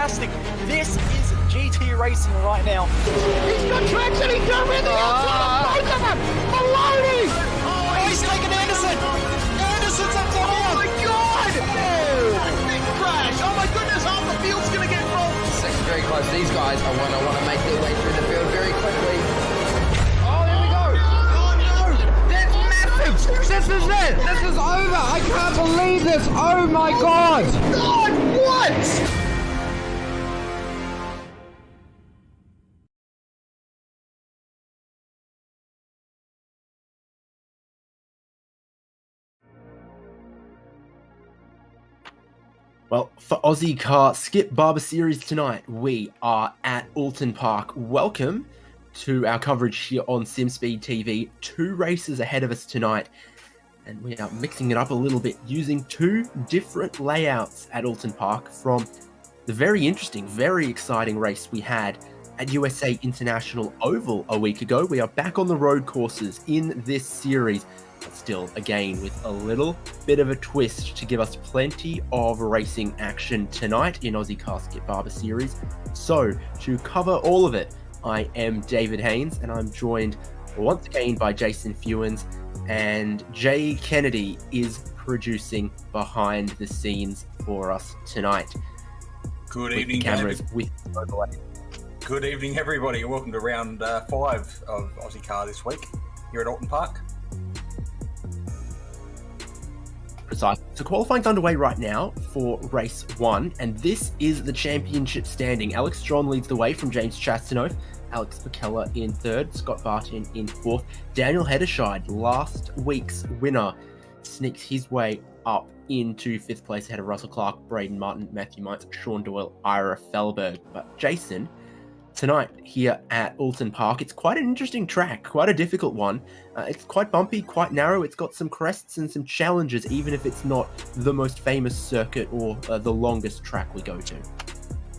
fantastic. This is GT racing right now. He's got traction, he's going around the outside of both of them! Maloney! Oh, he's taken Anderson! Anderson's up to Oh my God! Big crash! Oh my goodness, half the field's going to get rolled! Second very close. These guys are want to make their way through the field very quickly. Oh, there we go! Oh no! That's massive! This is it! This is over! I can't believe this! Oh my God! God, what? Well, for Ozicar Skip Barber Series tonight, we are at Oulton Park. Welcome to our coverage here on Simspeed TV. 2 races ahead of us tonight, and we are mixing it up a little bit using 2 different layouts at Oulton Park from the very interesting, very exciting race we had at USA International Oval a week ago. We are back on the road courses in this series, but still, again, with a little bit of a twist to give us plenty of racing action tonight in Ozicar Skip Barber Series. So, to cover all of it, I am David Haynes, and I'm joined once again by Jason Fewens, and Jay Kennedy is producing behind the scenes for us tonight. Good with evening, the cameras David. with overlay. Good evening, everybody, and welcome to round 5 of Aussie Car this week here at Oulton Park. Precisely. So qualifying's underway right now for race 1, and this is the championship standing. Alex John leads the way from James Chastanoff, Alex McKellar in 3rd, Scott Barton in 4th. Daniel Hedderscheid, last week's winner, sneaks his way up into 5th place ahead of Russell Clark, Braden Martin, Matthew Mites, Sean Doyle, Ira Felberg. But Jason, tonight here at Oulton Park, it's quite an interesting track, quite a difficult one. It's quite bumpy, quite narrow. It's got some crests and some challenges, even if it's not the most famous circuit or the longest track we go to.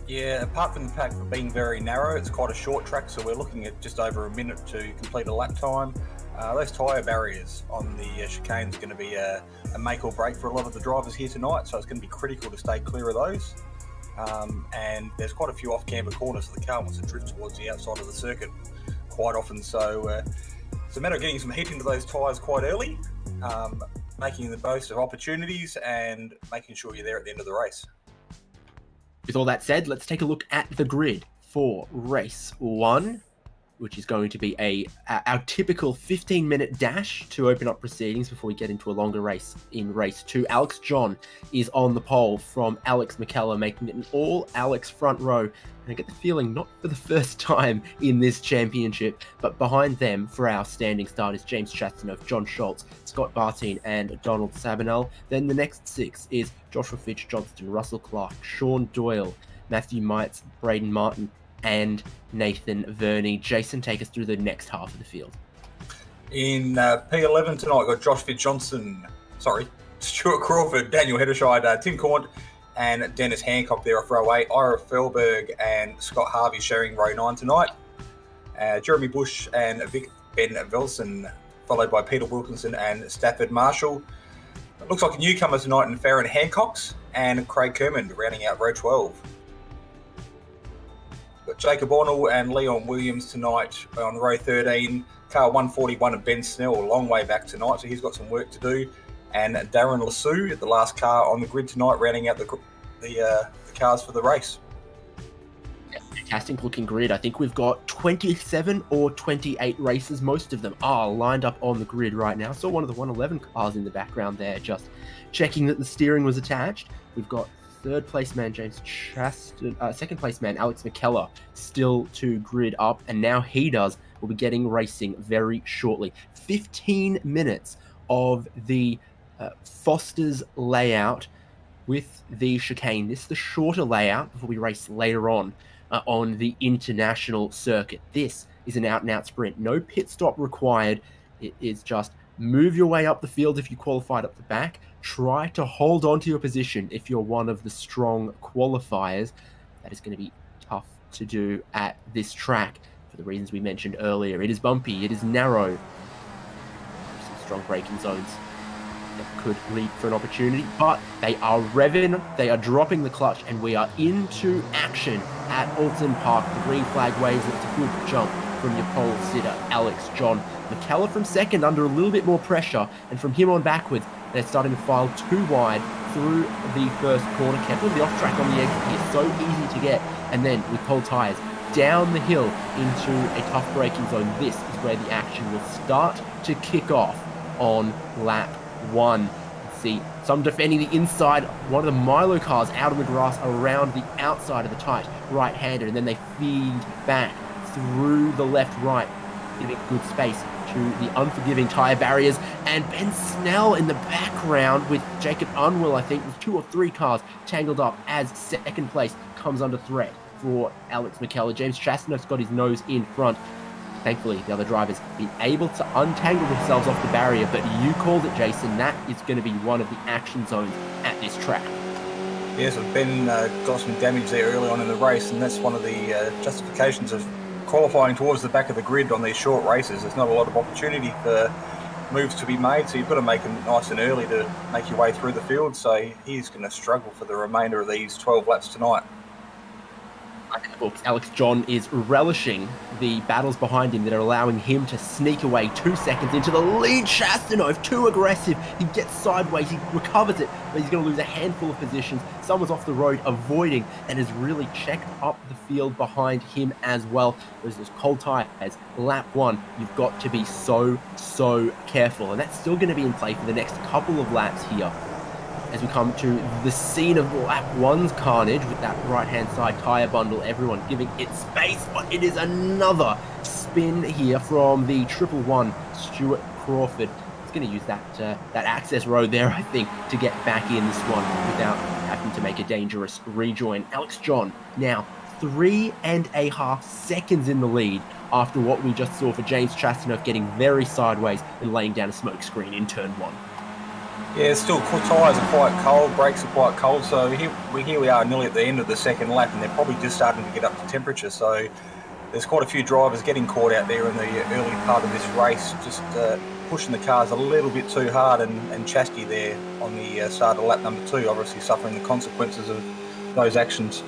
Yeah, apart from the fact of being very narrow, it's quite a short track, so we're looking at just over a minute to complete a lap time. Those tyre barriers on the chicane is going to be a make or break for a lot of the drivers here tonight, so it's going to be critical to stay clear of those. And there's quite a few off-camber corners, so the car wants to drift towards the outside of the circuit quite often. So it's a matter of getting some heat into those tyres quite early, making the most of opportunities and making sure you're there at the end of the race. With all that said, let's take a look at the grid for race 1, which is going to be our typical 15-minute dash to open up proceedings before we get into a longer race in race 2. Alex John is on the pole from Alex McKellar, making it an all-Alex front row. And I get the feeling, not for the first time in this championship, but behind them for our standing start is James Chastanoff, John Schultz, Scott Bartine, and Donald Sabinell. Then the next 6 is Joshua Fitch-Johnston, Russell Clark, Sean Doyle, Matthew Mites, Braden Martin, and Nathan Verney. Jason, take us through the next half of the field. In P11 tonight, we've got Josh Fitz-Johnson, Stuart Crawford, Daniel Hedderscheid, Tim Cornt, and Dennis Hancock there off row 8. Ira Felberg and Scott Harvey sharing row 9 tonight. Jeremy Bush and Vic Ben Velson, followed by Peter Wilkinson and Stafford Marshall. It looks like a newcomer tonight in Farron Hancock's and Craig Kermond rounding out row 12. Got Jacob Ornell and Leon Williams tonight on row 13. Car 141 of Ben Snell, a long way back tonight, so he's got some work to do. And Darren Lassou, the last car on the grid tonight, rounding out the cars for the race. Fantastic looking grid. I think we've got 27 or 28 races. Most of them are lined up on the grid right now. Saw one of the 111 cars in the background there, just checking that the steering was attached. We've got 3rd place man James Chaston, 2nd place man Alex McKellar still to grid up, and now we'll be getting racing very shortly. 15 minutes of the Foster's layout with the chicane. This is the shorter layout before we race later on the international circuit. This is an out-and-out sprint. No pit stop required. It is just move your way up the field if you qualified up the back. Try to hold on to your position if you're one of the strong qualifiers. That is going to be tough to do at this track for the reasons we mentioned earlier. It is bumpy, it is narrow, some strong braking zones. that could lead for an opportunity, but they are revving, they are dropping the clutch, and we are into action at Oulton Park. The green flag waves, it's a good jump from your pole sitter, Alex John. McKellar from second under a little bit more pressure, and from him on backwards, they're starting to file too wide through the first corner. Careful of the off track on the exit here, so easy to get, and then with cold tyres, down the hill into a tough braking zone. This is where the action will start to kick off on lap 1. See some defending the inside, one of the Milo cars out on the grass around the outside of the tight right-hander, and then they feed back through the left-right, giving good space to the unforgiving tyre barriers, and Ben Snell in the background with Jacob Unwell, I think, with 2 or 3 cars tangled up as second place comes under threat for Alex McKellar. James Chastanoff's got his nose in front. Thankfully, the other drivers been able to untangle themselves off the barrier, but you called it, Jason. That is going to be one of the action zones at this track. Yes, Ben got some damage there early on in the race, and that's one of the justifications of qualifying towards the back of the grid on these short races. There's not a lot of opportunity for moves to be made, so you've got to make them nice and early to make your way through the field. So he's going to struggle for the remainder of these 12 laps tonight. Alex John is relishing the battles behind him that are allowing him to sneak away 2 seconds into the lead. Chastanov, too aggressive. He gets sideways, he recovers it, but he's going to lose a handful of positions. Someone's off the road avoiding and has really checked up the field behind him as well. There's this cold tyre as lap 1. You've got to be so careful, and that's still going to be in play for the next couple of laps here. As we come to the scene of lap 1's carnage with that right-hand side tyre bundle, everyone giving it space, but it is another spin here from the 111 Stuart Crawford. He's going to use that access road there, I think, to get back in this one without having to make a dangerous rejoin. Alex John now 3.5 seconds in the lead after what we just saw for James Chastanoff getting very sideways and laying down a smoke screen in turn 1. Yeah, still tyres are quite cold, brakes are quite cold, so here we are nearly at the end of the second lap, and they're probably just starting to get up to temperature, so there's quite a few drivers getting caught out there in the early part of this race, just pushing the cars a little bit too hard, and Chasty there on the start of lap number 2, obviously suffering the consequences of those actions.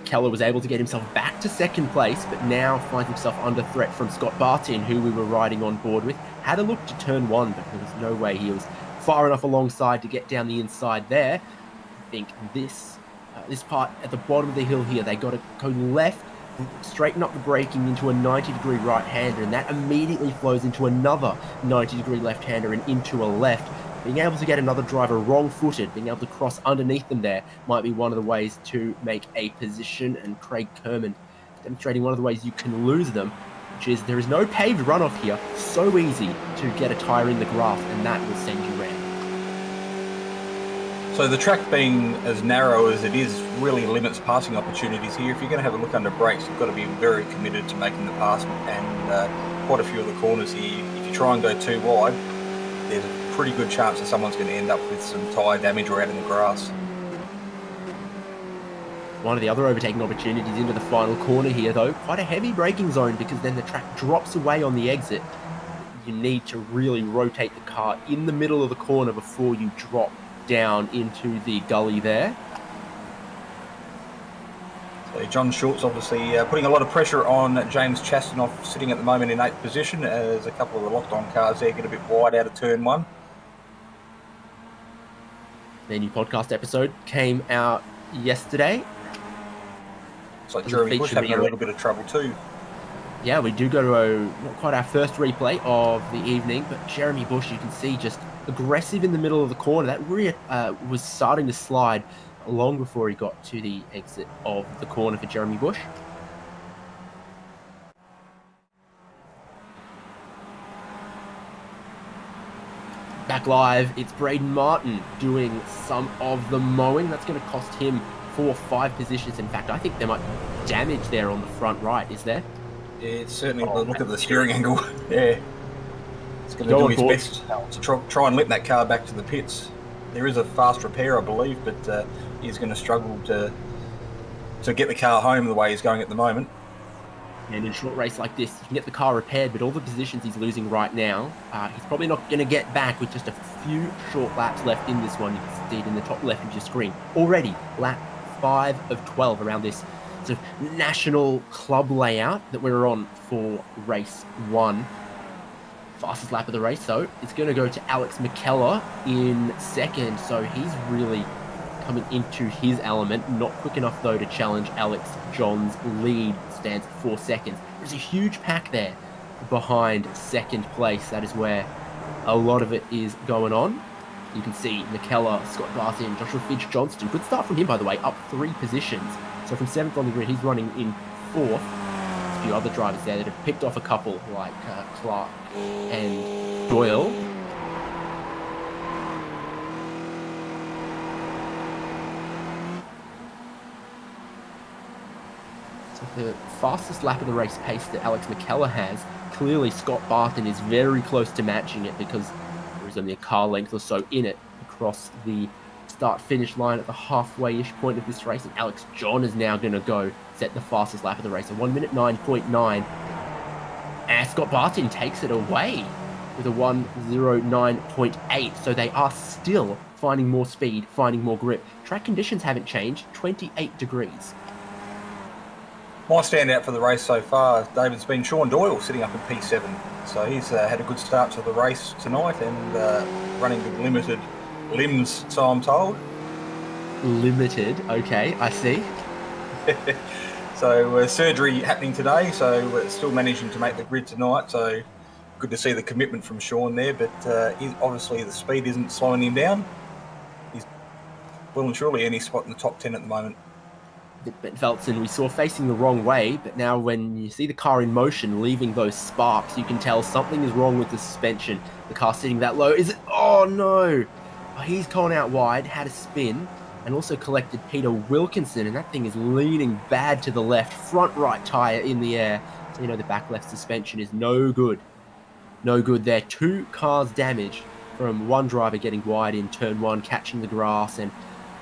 Keller was able to get himself back to second place, but now finds himself under threat from Scott Bartin, who we were riding on board with. Had a look to turn 1, but there was no way he was far enough alongside to get down the inside there. I think this part at the bottom of the hill here, they got to go left, straighten up the braking into a 90-degree right-hander, and that immediately flows into another 90-degree left-hander and into a left. Being able to get another driver wrong-footed, being able to cross underneath them there might be one of the ways to make a position, and Craig Kerman demonstrating one of the ways you can lose them, which is there is no paved runoff here. So easy to get a tyre in the grass, and that will send you round. So the track being as narrow as it is really limits passing opportunities here. If you're going to have a look under brakes, you've got to be very committed to making the pass, and quite a few of the corners here, if you try and go too wide, there's a pretty good chance that someone's going to end up with some tyre damage or out in the grass. One of the other overtaking opportunities into the final corner here, though, quite a heavy braking zone, because then the track drops away on the exit. You need to really rotate the car in the middle of the corner before you drop down into the gully there. So John Schultz obviously putting a lot of pressure on James Chastanoff, sitting at the moment in 8th position, as a couple of the locked-on cars there get a bit wide out of turn 1. The new podcast episode came out yesterday. So Jeremy Bush having a little bit of trouble too. Yeah, we do go to not quite our first replay of the evening, but Jeremy Bush, you can see, just aggressive in the middle of the corner. That rear was starting to slide long before he got to the exit of the corner for Jeremy Bush. Back live, it's Braden Martin doing some of the mowing. That's going to cost him 4 or 5 positions. In fact, I think there might be damage there on the front right, is there? Yeah, it's certainly look at the steering angle. Yeah. It's going to do his best to try and limp that car back to the pits. There is a fast repair, I believe, but he's going to struggle to get the car home the way he's going at the moment. And in a short race like this, you can get the car repaired, but all the positions he's losing right now, he's probably not going to get back with just a few short laps left in this one. You can see it in the top left of your screen. Already, lap 5 of 12 around this sort of national club layout that we're on for race 1. Fastest lap of the race, though, is going to go to Alex McKellar in second, so he's really coming into his element. Not quick enough, though, to challenge Alex John's lead. Stands at 4 seconds. There's a huge pack there behind second place. That is where a lot of it is going on. You can see McKellar, Scott Barton, Joshua Fitz-Johnston. Good start from him, by the way, up 3 positions. So from 7th on the grid, he's running in 4th. There's a few other drivers there that have picked off a couple, like Clark and Doyle. The fastest lap of the race pace that Alex McKellar has, clearly Scott Barton is very close to matching it because there is only a car length or so in it across the start-finish line at the halfway-ish point of this race, and Alex John is now going to go set the fastest lap of the race, a 1 minute 9.9, and Scott Barton takes it away with a 1:09.8, so they are still finding more speed, finding more grip. Track conditions haven't changed, 28 degrees. My standout for the race so far, David's been Sean Doyle sitting up in P7. So he's had a good start to the race tonight and running with limited limbs, so I'm told. Limited, okay, I see. So surgery happening today, so we're still managing to make the grid tonight. So good to see the commitment from Sean there, but obviously the speed isn't slowing him down. He's well and surely any spot in the top 10 at the moment. But Veltzen we saw facing the wrong way, but now when you see the car in motion, leaving those sparks, you can tell something is wrong with the suspension. The car sitting that low, is it? Oh no! Oh, he's gone out wide, had a spin, and also collected Peter Wilkinson, and that thing is leaning bad to the left, front right tyre in the air. So you know the back left suspension is no good. No good there. 2 cars damaged from one driver getting wide in turn 1, catching the grass and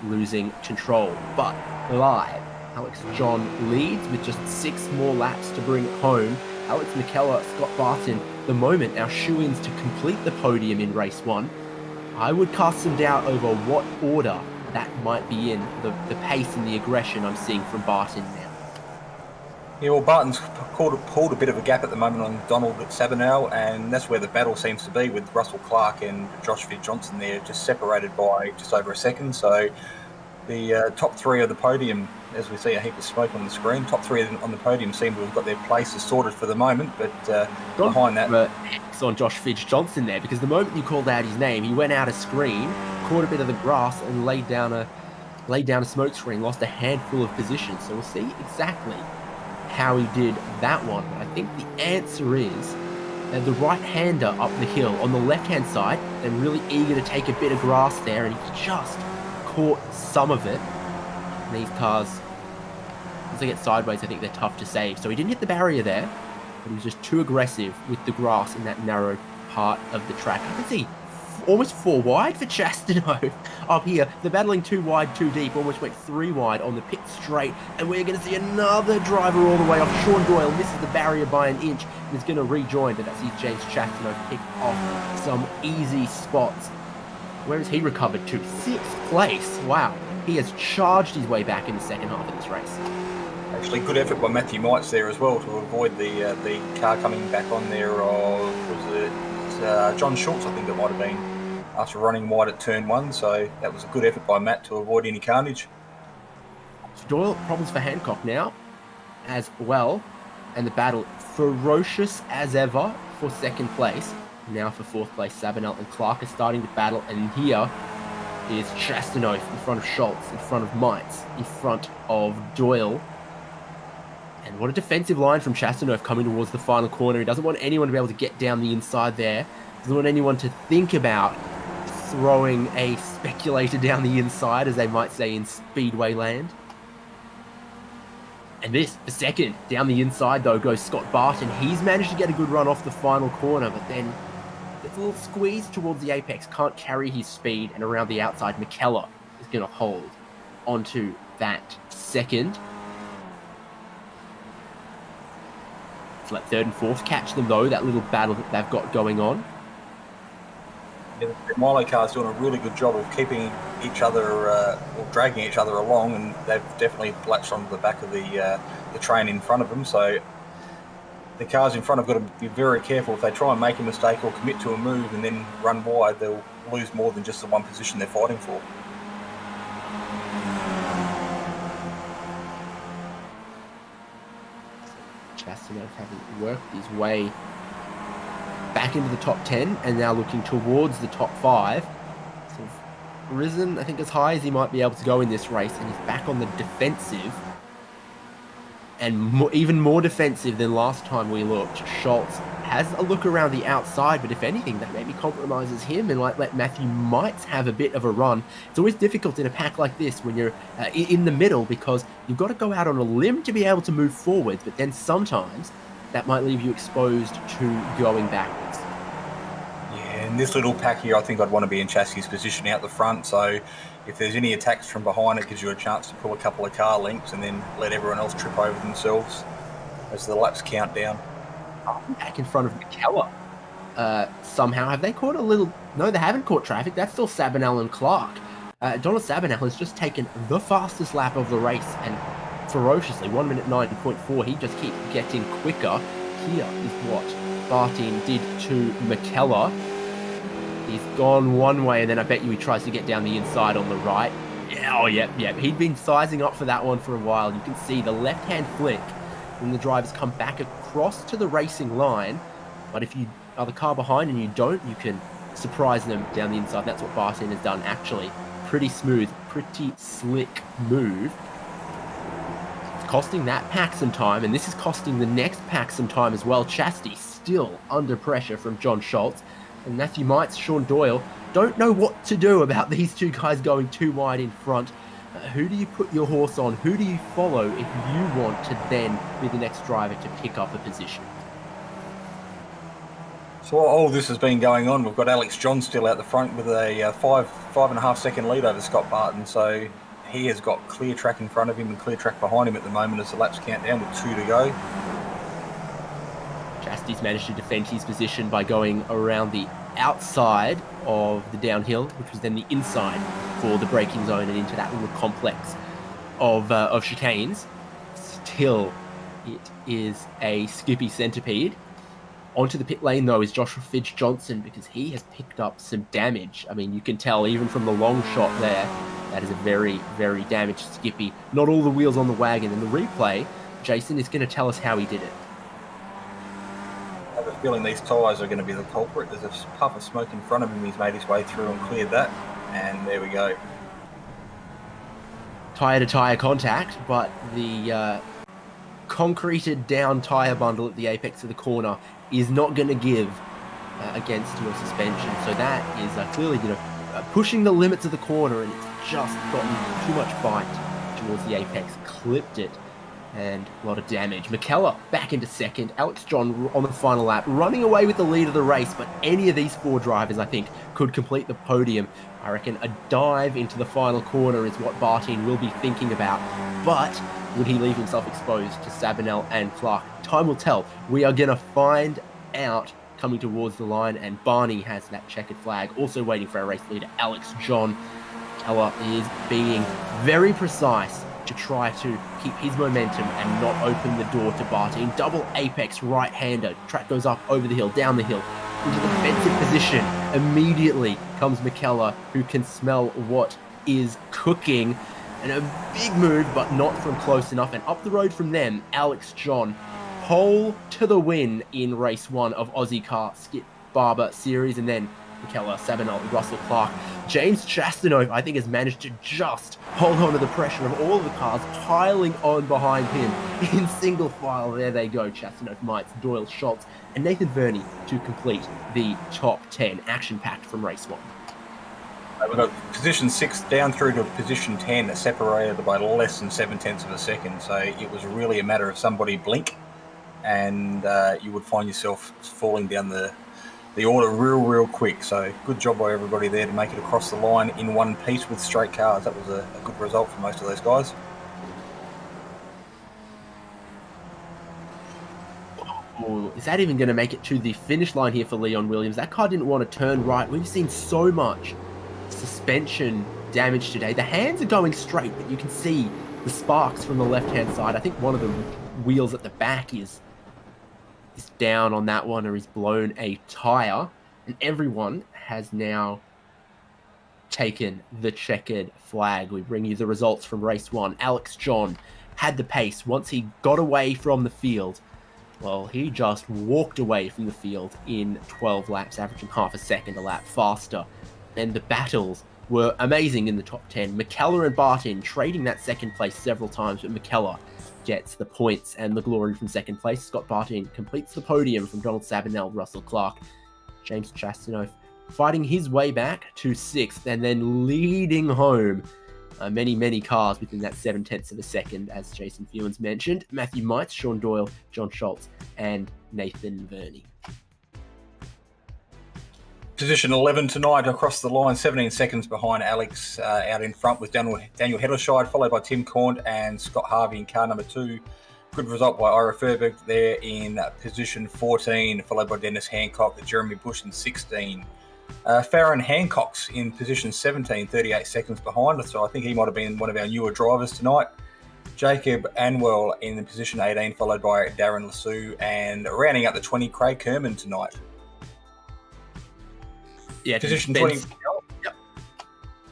losing control. But live, Alex John leads with just 6 more laps to bring it home. Alex McKellar, Scott Barton, the moment our shoe-ins to complete the podium in race 1. I would cast some doubt over what order that might be in, the pace and the aggression I'm seeing from Barton now. Yeah, well, Barton's pulled a bit of a gap at the moment on Donald at Sabinal, and that's where the battle seems to be with Russell Clark and Josh Fitz-Johnson there, just separated by just over a second. So the top 3 of the podium, as we see a heap of smoke on the screen, top 3 on the podium seem to have got their places sorted for the moment, but behind that... X on Josh Fitz-Johnson there, because the moment you called out his name, he went out of screen, caught a bit of the grass and laid down a smoke screen, lost a handful of positions. So we'll see exactly how he did that one. But I think the answer is the right-hander up the hill on the left-hand side, and really eager to take a bit of grass there, and he just caught some of it. And these cars, as they get sideways, I think they're tough to save. So he didn't hit the barrier there, but he was just too aggressive with the grass in that narrow part of the track. I can see almost 4 wide for Chastano up here. They're battling 2 wide, 2 deep, almost went 3 wide on the pit straight, and we're going to see another driver all the way off. Sean Doyle misses the barrier by an inch and is going to rejoin, but that sees James Chastano pick off some easy spots. Where has he recovered to? 6th place. Wow. He has charged his way back in the second half of this race. Actually, good effort by Matthew Mites there as well to avoid the car coming back on there. Was it John Schultz, I think it might have been, after running wide at turn 1. So that was a good effort by Matt to avoid any carnage. Doyle, problems for Hancock now as well. And the battle ferocious as ever for 2nd place. Now for 4th place, Sabinal and Clark are starting to battle. And here is Chastano in front of Schultz, in front of Mites, in front of Doyle. And what a defensive line from Chastano coming towards the final corner. He doesn't want anyone to be able to get down the inside there. Doesn't want anyone to think about throwing a speculator down the inside, as they might say in Speedway land. And this, for 2nd, down the inside though, goes Scott Barton. He's managed to get a good run off the final corner, but then gets a little squeeze towards the apex, can't carry his speed, and around the outside, McKellar is going to hold onto that 2nd. to let third and fourth catch them, though, that little battle that they've got going on. The Milo car's doing a really good job of keeping each other, or dragging each other along, and they've definitely latched onto the back of the train in front of them. So the cars in front have got to be very careful. If they try and make a mistake or commit to a move and then run wide, they'll lose more than just the one position they're fighting for. Chastinov having worked his way back into the top 10 and now looking towards the top 5. Sort of risen, I think, as high as he might be able to go in this race, and he's back on the defensive. And even more defensive than last time we looked. Schultz has a look around the outside, but if anything, that maybe compromises him and let Matthew Mites have a bit of a run. It's always difficult in a pack like this when you're in the middle, because you've got to go out on a limb to be able to move forwards, but then sometimes that might leave you exposed to going backwards. Yeah, in this little pack here, I think I'd want to be in Chassey's position out the front, so if there's any attacks from behind, it gives you a chance to pull a couple of car links and then let everyone else trip over themselves as the laps count down. Back in front of McKellar. Somehow, have they caught a little... No, they haven't caught traffic. That's still Sabanel and Clark. Donald Sabanel has just taken the fastest lap of the race, and ferociously, 1 minute 9.4. He just keeps getting quicker. Here is what Bartin did to McKellar. He's gone one way, and then I bet you he tries to get down the inside on the right. Yeah, oh, yep. He'd been sizing up for that one for a while. You can see the left-hand flick when the drivers come back across to the racing line. But if you are the car behind and you don't, you can surprise them down the inside. That's what Bartin has done, actually. Pretty smooth, pretty slick move. It's costing that pack some time, and this is costing the next pack some time as well. Chastity still under pressure from John Schultz. And Matthew Mites, Sean Doyle, don't know what to do about these two guys going too wide in front. Who do you put your horse on? Who do you follow if you want to then be the next driver to pick up a position? So while all this has been going on, we've got Alex John still out the front with a 5.5 second lead over Scott Barton. So he has got clear track in front of him and clear track behind him at the moment as the laps count down with 2 to go. Chastity's managed to defend his position by going around the outside of the downhill, which was then the inside for the braking zone and into that little complex of chicanes. Still, it is a Skippy centipede. Onto the pit lane, though, is Joshua Fidge Johnson, because he has picked up some damage. I mean, you can tell even from the long shot there, that is a very, very damaged Skippy. Not all the wheels on the wagon. In the replay, Jason is going to tell us how he did it. I have a feeling these tyres are going to be the culprit. There's a puff of smoke in front of him. He's made his way through and cleared that. And there we go. Tyre-to-tyre contact, but the concreted down tyre bundle at the apex of the corner is not going to give against your suspension. So that is clearly, pushing the limits of the corner, and it's just gotten too much bite towards the apex, clipped it, and a lot of damage. McKellar back into second. Alex John on the final lap, running away with the lead of the race, but any of these 4 drivers, I think, could complete the podium. I reckon a dive into the final corner is what Bartin will be thinking about, but would he leave himself exposed to Sabanel and Clark? Time will tell. We are going to find out coming towards the line, and Barney has that checkered flag, also waiting for our race leader, Alex John. Keller is being very precise to try to keep his momentum and not open the door to Bartin. Double apex right-hander. Track goes up over the hill, down the hill, into the defensive position. Immediately comes McKellar, who can smell what is cooking. And a big move, but not from close enough. And up the road from them, Alex John. Pole to the win in race 1 of Ozicar Skip Barber Series. And then McKellar, Sabanel, Russell Clark. James Chastinov, I think, has managed to just hold on to the pressure of all of the cars piling on behind him in single file. There they go. Chastinov, Mites, Doyle, Schultz, and Nathan Verney to complete the top 10. Action-packed from race 1. We've got position 6 down through to position 10, separated by less than 7/10 of a second. So it was really a matter of somebody blink, and you would find yourself falling down the order real quick. So good job by everybody there to make it across the line in one piece with straight cars. That was a good result for most of those guys. Is that even going to make it to the finish line here for Leon Williams? That car didn't want to turn right. We've seen so much suspension damage today. The hands are going straight, but you can see the sparks from the left-hand side. I think one of the wheels at the back is down on that one, or he's blown a tire. And everyone has now taken the checkered flag. We bring you the results from race 1. Alex John had the pace. Once he got away from the field, well, he just walked away from the field in 12 laps, averaging half a second a lap faster. And the battles were amazing in the top 10. McKellar and Barton trading that second place several times, but McKellar gets the points and the glory from second place. Scott Barton completes the podium from Donald Sabanel, Russell Clark. James Chastanoff fighting his way back to 6th and then leading home many cars within that 0.7 of a second, as Jason Fewens mentioned. Matthew Mites, Sean Doyle, John Schultz, and Nathan Verney. Position 11 tonight across the line, 17 seconds behind Alex. Out in front with Daniel Hedderscheid, followed by Tim Corn and Scott Harvey in car number 2. Good result by Ira Furberg there in position 14, followed by Dennis Hancock, Jeremy Bush in 16. Farron Hancock's in position 17, 38 seconds behind us, so I think he might have been one of our newer drivers tonight. Jacob Anwell in position 18, followed by Darren Lassou, and rounding out the 20, Craig Kerman tonight. Yeah, position 20. Yep.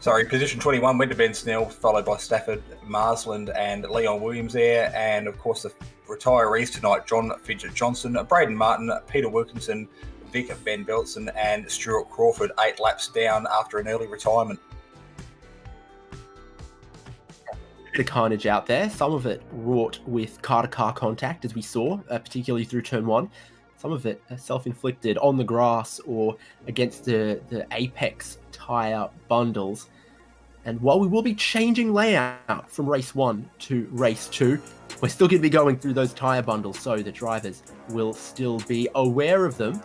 Sorry, position 21 went to Ben Snell, followed by Stafford, Marsland, and Leon Williams there. And of course, the retirees tonight: John Fidget Johnson, Braden Martin, Peter Wilkinson, Vic Ben Belson, and Stuart Crawford, 8 laps down after an early retirement. A bit of carnage out there. Some of it wrought with car-to-car contact, as we saw, particularly through turn 1. Some of it self-inflicted on the grass or against the apex tyre bundles. And while we will be changing layout from race 1 to race 2, we're still going to be going through those tyre bundles, so the drivers will still be aware of them.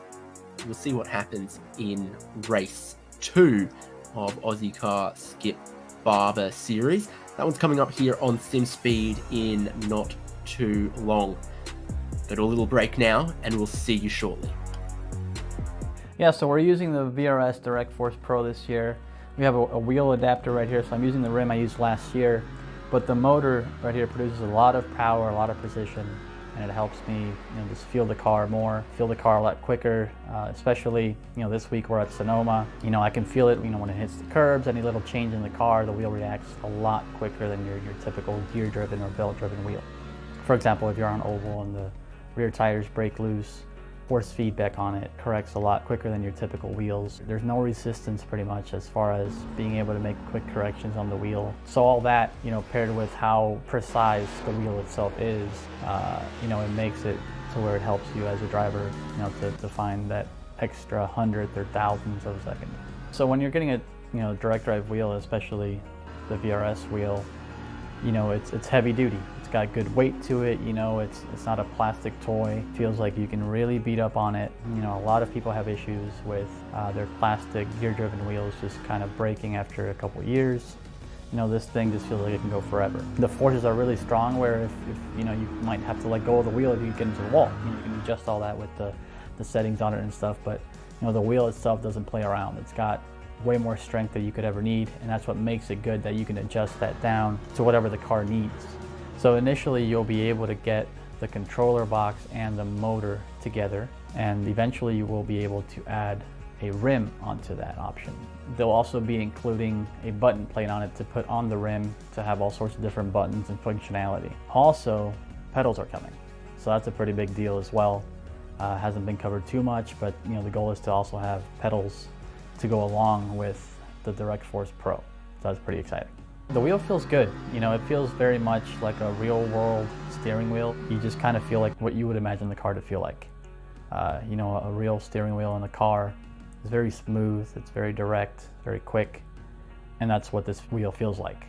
We'll see what happens in race 2 of Ozicar Skip Barber Series. That one's coming up here on Simspeed in not too long. Go to a little break now, and we'll see you shortly. Yeah, so we're using the VRS Direct Force Pro this year. We have a wheel adapter right here, so I'm using the rim I used last year, but the motor right here produces a lot of power, a lot of precision, and it helps me, just feel the car more, feel the car a lot quicker, especially, this week we're at Sonoma. I can feel it, when it hits the curbs, any little change in the car, the wheel reacts a lot quicker than your typical gear-driven or belt-driven wheel. For example, if you're on oval and the rear tires break loose, force feedback on it corrects a lot quicker than your typical wheels. There's no resistance pretty much as far as being able to make quick corrections on the wheel. So all that, paired with how precise the wheel itself is, it makes it to where it helps you as a driver, to find that extra hundredth or thousandths of a second. So when you're getting a direct drive wheel, especially the VRS wheel, it's heavy duty. It's got good weight to it, it's not a plastic toy. It feels like you can really beat up on it. A lot of people have issues with their plastic gear-driven wheels just kind of breaking after a couple years. This thing just feels like it can go forever. The forces are really strong where if you might have to let go of the wheel if you get into the wall. You can adjust all that with the settings on it and stuff, but the wheel itself doesn't play around. It's got way more strength than you could ever need, and that's what makes it good, that you can adjust that down to whatever the car needs. So initially you'll be able to get the controller box and the motor together, and eventually you will be able to add a rim onto that option. They'll also be including a button plate on it to put on the rim to have all sorts of different buttons and functionality. Also, pedals are coming, so that's a pretty big deal as well. Hasn't been covered too much, but the goal is to also have pedals to go along with the Direct Force Pro. So that's pretty exciting. The wheel feels good. It feels very much like a real world steering wheel. You just kind of feel like what you would imagine the car to feel like. A real steering wheel in a car is very smooth, it's very direct, very quick, and that's what this wheel feels like.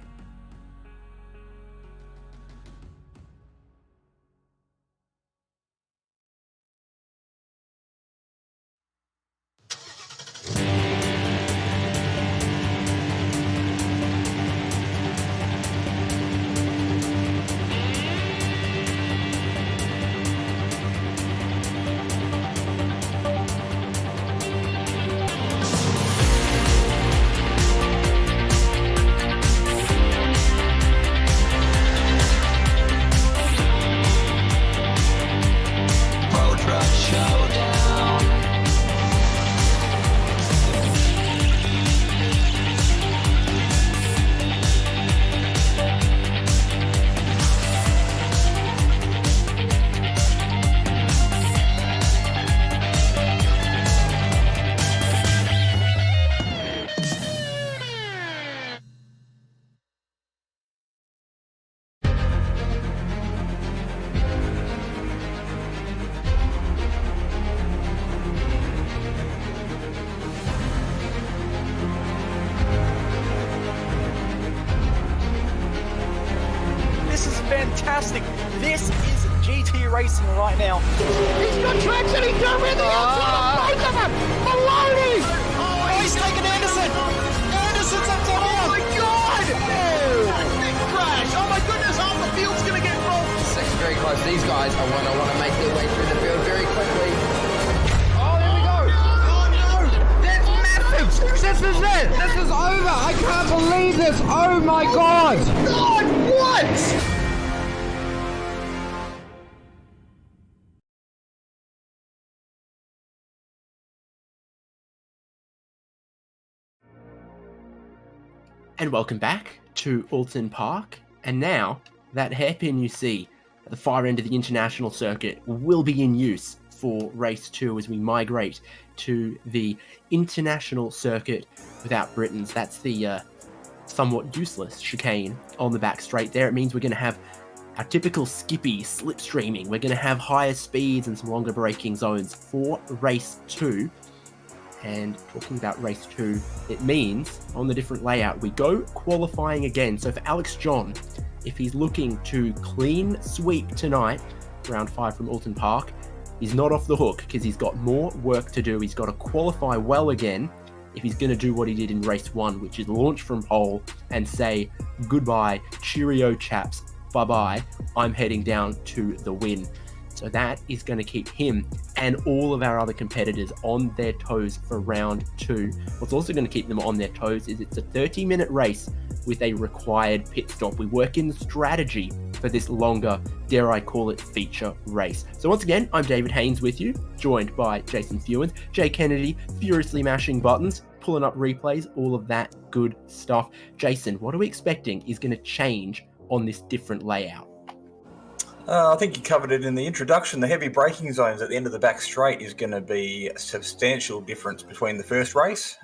fantastic. This is GT racing right now. He's got traction, he's going with the outside of both of them! Maloney! Oh, he's taken Anderson. Anderson's up to him. Oh my God! Big crash. Oh my goodness, half the field's going to get involved. Section's very close. These guys are want to make their way through the field very quickly. Oh, there we go. Oh no, that's massive. This is it. This is over. I can't believe this. Oh my God. God, what? And welcome back to Oulton Park. And now, that hairpin you see at the far end of the international circuit will be in use for race 2 as we migrate to the international circuit without Britons. That's the somewhat useless chicane on the back straight there. It means we're going to have our typical skippy slipstreaming. We're going to have higher speeds and some longer braking zones for race 2. And talking about race 2, it means on the different layout, we go qualifying again. So for Alex John, if he's looking to clean sweep tonight, round 5 from Oulton Park, he's not off the hook because he's got more work to do. He's got to qualify well again if he's going to do what he did in race 1, which is launch from pole and say, goodbye, cheerio chaps, bye-bye, I'm heading down to the win. So that is going to keep him and all of our other competitors on their toes for round 2. What's also going to keep them on their toes is it's a 30-minute race with a required pit stop. We work in strategy for this longer, dare I call it, feature race. So once again, I'm David Haynes with you, joined by Jason Fewens, Jay Kennedy, furiously mashing buttons, pulling up replays, all of that good stuff. Jason, what are we expecting is going to change on this different layout? I think you covered it in the introduction. The heavy braking zones at the end of the back straight is going to be a substantial difference between the first race.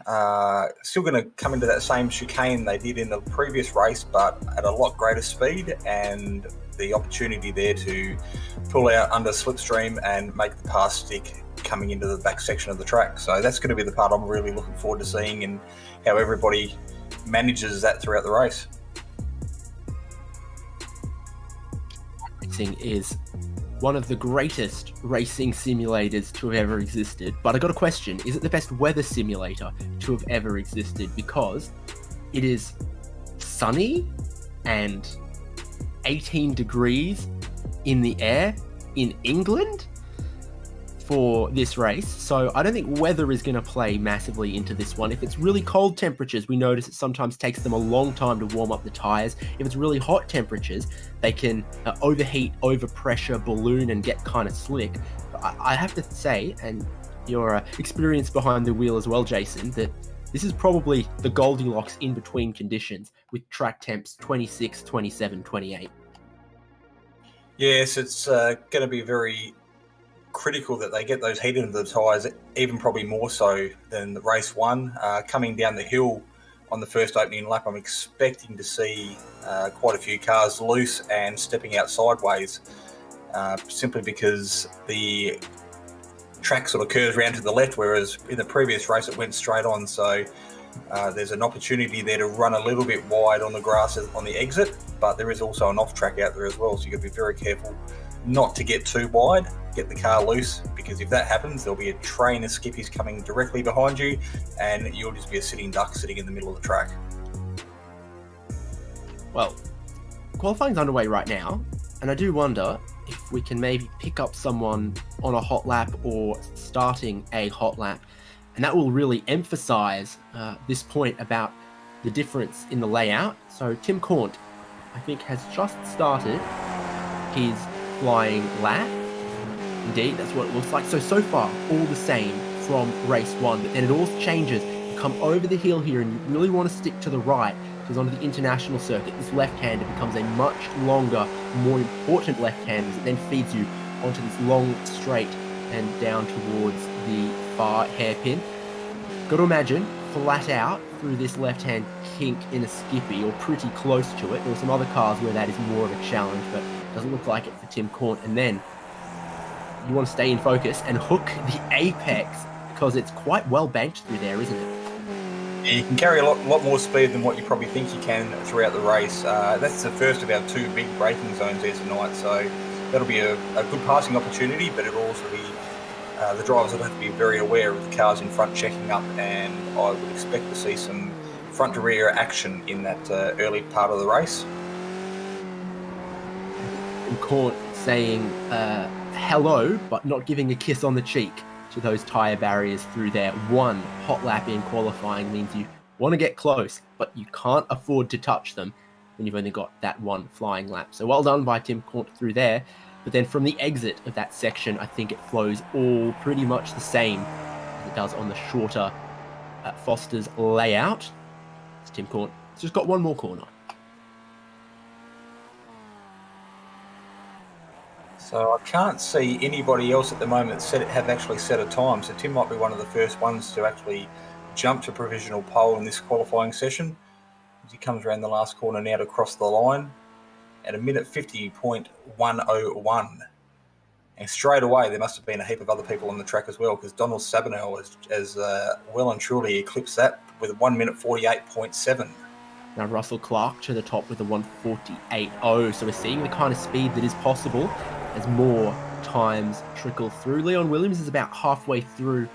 Still going to come into that same chicane they did in the previous race, but at a lot greater speed, and the opportunity there to pull out under slipstream and make the pass stick coming into the back section of the track. So that's going to be the part I'm really looking forward to seeing, and how everybody manages that throughout the race. Is one of the greatest racing simulators to have ever existed. But I got a question. Is it the best weather simulator to have ever existed? Because it is sunny and 18 degrees in the air in England for this race. So I don't think weather is going to play massively into this one. If it's really cold temperatures, we notice it sometimes takes them a long time to warm up the tires. If it's really hot temperatures, they can overheat, overpressure, balloon, and get kind of slick. But I have to say, and your experience behind the wheel as well, Jason, that this is probably the Goldilocks in between conditions with track temps 26, 27, 28. Yes, it's going to be very critical that they get those heat into the tyres, even probably more so than the race 1. Coming down the hill on the first opening lap, I'm expecting to see quite a few cars loose and stepping out sideways, simply because the track sort of curves around to the left, whereas in the previous race it went straight on. So there's an opportunity there to run a little bit wide on the grass on the exit, but there is also an off track out there as well, so you've got to be very careful not to get too wide, get the car loose, because if that happens, there'll be a train of skippies coming directly behind you, and you'll just be a sitting duck sitting in the middle of the track. Well, qualifying's underway right now, and I do wonder if we can maybe pick up someone on a hot lap or starting a hot lap, and that will really emphasize this point about the difference in the layout. So Tim Cornt, I think, has just started his flying lap. Indeed, that's what it looks like. So far, all the same from race 1, but then it all changes. You come over the hill here and you really want to stick to the right, because onto the international circuit, this left-hander becomes a much longer, more important left-hander that then feeds you onto this long straight and down towards the far hairpin. Got to imagine, flat out through this left-hand kink in a skippy, or pretty close to it. There are some other cars where that is more of a challenge, but doesn't look like it for Tim Cornt. And then you want to stay in focus and hook the apex, because it's quite well banked through there, isn't it? Yeah, you can carry a lot more speed than what you probably think you can throughout the race. That's the first of our 2 big braking zones there tonight, so that'll be a good passing opportunity, but it'll also be the drivers will have to be very aware of the cars in front checking up, and I would expect to see some front to rear action in that early part of the race. And caught saying hello, but not giving a kiss on the cheek to those tyre barriers through there. One hot lap in qualifying means you want to get close, but you can't afford to touch them when you've only got that one flying lap. So well done by Tim Caught through there. But then from the exit of that section, I think it flows all pretty much the same as it does on the shorter Foster's layout. It's Tim Caught. It's just got one more corner. So I can't see anybody else at the moment have actually set a time. So Tim might be one of the first ones to actually jump to provisional pole in this qualifying session. As he comes around the last corner now to cross the line at a minute 50.101. And straight away, there must have been a heap of other people on the track as well, because Donald Sabinell has well and truly eclipsed that with 1 minute 48.7. Now Russell Clark to the top with a 1:48.0. So we're seeing the kind of speed that is possible as more times trickle through. Leon Williams is about halfway through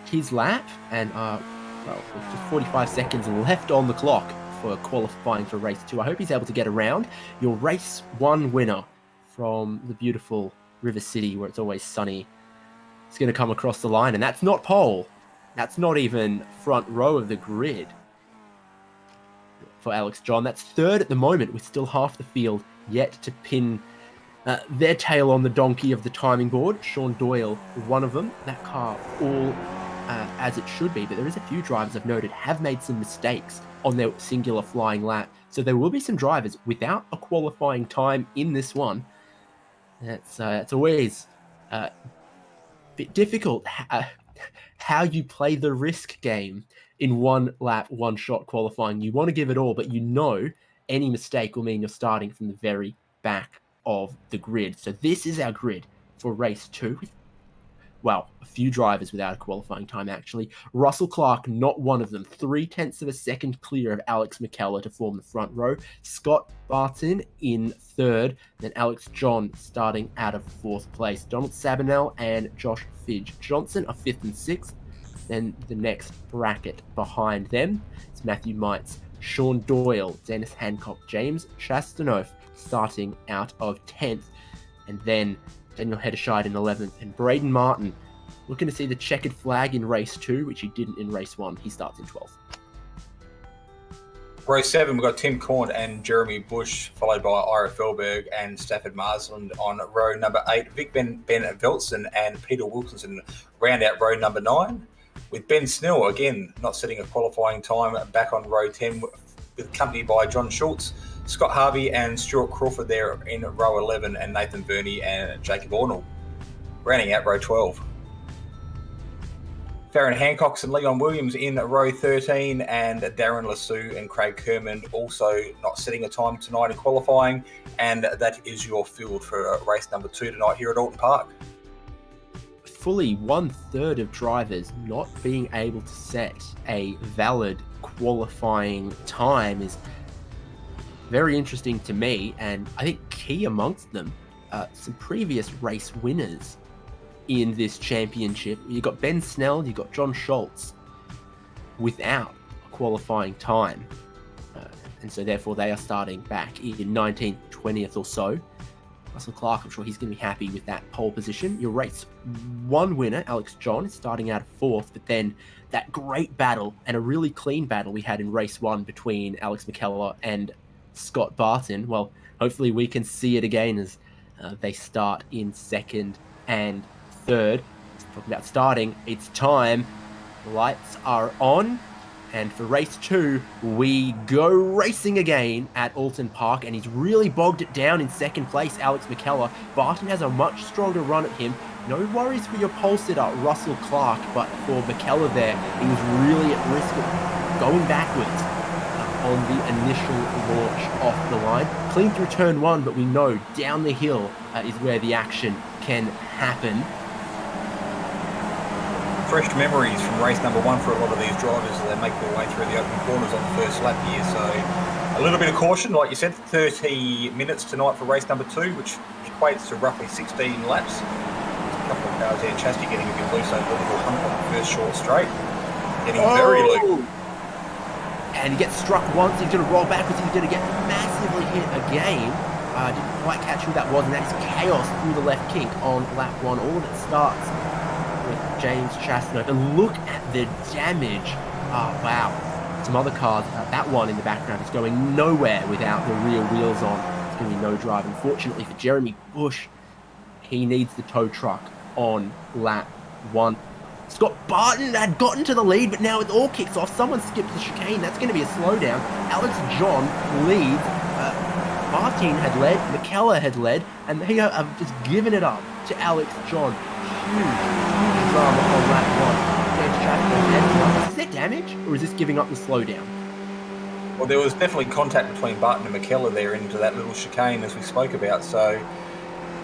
his lap, and just 45 seconds left on the clock for qualifying for race 2. I hope he's able to get around. Your race 1 winner from the beautiful River City, where it's always sunny, is going to come across the line, and that's not pole. That's not even front row of the grid for Alex John. That's 3rd at the moment, with still half the field yet to pin their tail on the donkey of the timing board. Sean Doyle, one of them. That car all as it should be, but there is a few drivers I've noted have made some mistakes on their singular flying lap. So there will be some drivers without a qualifying time in this one. It's always a bit difficult how you play the risk game in 1 lap, 1 shot qualifying. You want to give it all, but you know any mistake will mean you're starting from the very back of the grid. So this is our grid for race 2. Well, a few drivers without a qualifying time, actually. Russell Clark, not one of them. 0.3 of a second clear of Alex McKellar to form the front row. Scott Barton in 3rd. Then Alex John starting out of 4th place. Donald Sabinell and Josh Fidge Johnson are 5th and 6th. Then the next bracket behind them is Matthew Mites, Sean Doyle, Dennis Hancock, James Chastanoff starting out of 10th. And then Daniel Hederscheid in 11th, and Braden Martin looking to see the checkered flag in race 2, which he didn't in race 1. He starts in 12th. Race 7, we've got Tim Corn and Jeremy Bush, followed by Ira Felberg and Stafford Marsland on row number 8. Vic Ben Veltzen and Peter Wilkinson round out row number 9, with Ben Snell, again, not setting a qualifying time, back on row 10, accompanied by John Schultz, Scott Harvey and Stuart Crawford there in row 11, and Nathan Burney and Jacob Ornell rounding out row 12. Farron Hancock and Leon Williams in row 13, and Darren Lassou and Craig Kerman also not setting a time tonight in qualifying. And that is your field for race number 2 tonight here at Oulton Park. Fully 1/3 of drivers not being able to set a valid qualifying time is very interesting to me, and I think key amongst them, some previous race winners in this championship. You got Ben Snell, you got John Schultz without a qualifying time, and so therefore they are starting back in 19th, 20th or so. Russell Clark, I'm sure he's going to be happy with that pole position. Your race 1 winner, Alex John, is starting out of 4th, but then that great battle, and a really clean battle we had in race 1 between Alex McKellar and Scott Barton, well, hopefully we can see it again as they start in 2nd and 3rd. Talking about starting, it's time. The lights are on, and for race 2, we go racing again at Oulton Park, and he's really bogged it down in 2nd place, Alex McKellar. Barton has a much stronger run at him. No worries for your pole sitter, Russell Clark, but for McKellar there, he was really at risk of going backwards on the initial launch off the line. Clean through turn 1, but we know down the hill is where the action can happen. fresh memories from race number 1 for a lot of these drivers as they make their way through the open corners on the first lap here. So a little bit of caution, like you said, 30 minutes tonight for race number 2, which equates to roughly 16 laps. There's a couple of cars there, Chasty getting a bit loose over the little hump on the first short straight. Getting very loose. And he gets struck once, he's going to roll backwards, he's going to get massively hit again. Didn't quite catch who that was, and that is chaos through the left kink on lap 1. All of it starts with James Chastanoff. And look at the damage. Wow. Some other cars, that one in the background is going nowhere without the rear wheels on. It's going to be no drive. Unfortunately for Jeremy Bush, he needs the tow truck on lap 1. Scott Barton had gotten to the lead, but now it all kicks off. Someone skips the chicane. That's going to be a slowdown. Alex John leads. Martin had led, McKellar had led, and they have just given it up to Alex John. Huge drama on lap 1. James Chapman. Is there damage, or is this giving up the slowdown? Well, there was definitely contact between Barton and McKellar there into that little chicane as we spoke about, so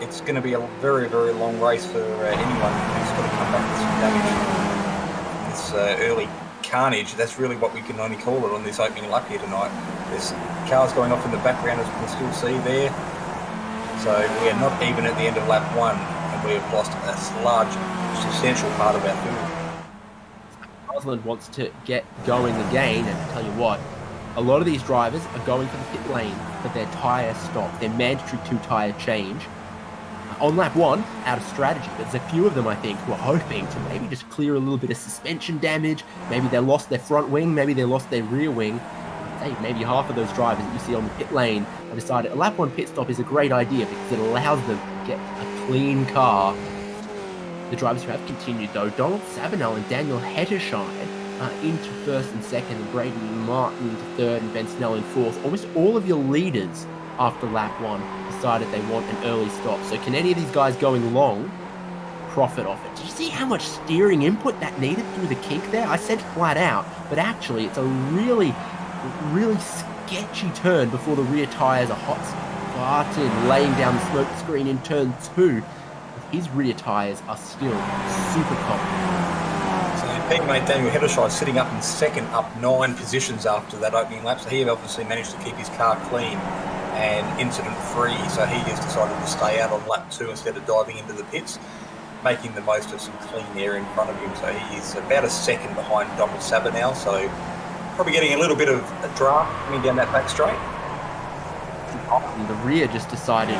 it's going to be a very, very long race for anyone who's got to come back with some damage. This early carnage, that's really what we can only call it on this opening lap here tonight. There's cars going off in the background, as we can still see there. So we are not even at the end of lap 1, and we have lost a large, substantial part of our field. Osland wants to get going again, and I tell you what, a lot of these drivers are going for the pit lane for their tyre stop, their mandatory 2-tyre change. On lap 1, out of strategy, but there's a few of them, I think, who are hoping to maybe just clear a little bit of suspension damage. Maybe they lost their front wing, maybe they lost their rear wing. Hey, maybe half of those drivers that you see on the pit lane have decided a lap 1 pit stop is a great idea because it allows them to get a clean car. The drivers who have continued, though, Donald Savinel and Daniel Hettershine into first and second, and Braden Martin into third, and Ben Snell in fourth. Almost all of your leaders after lap 1 decided they want an early stop. So can any of these guys going long profit off it? Did you see how much steering input that needed through the kink there? I said flat out, but actually it's a really sketchy turn before the rear tyres are hot. Barton laying down the smoke screen in turn 2. His rear tyres are still super cold. So teammate Daniel Hettershine sitting up in second, up 9 positions after that opening lap. So he obviously managed to keep his car clean and incident free, so he has decided to stay out on lap 2 instead of diving into the pits, making the most of some clean air in front of him. So he is about a second behind Donald Savinel, so probably getting a little bit of a draft coming down that back straight. And the rear just decided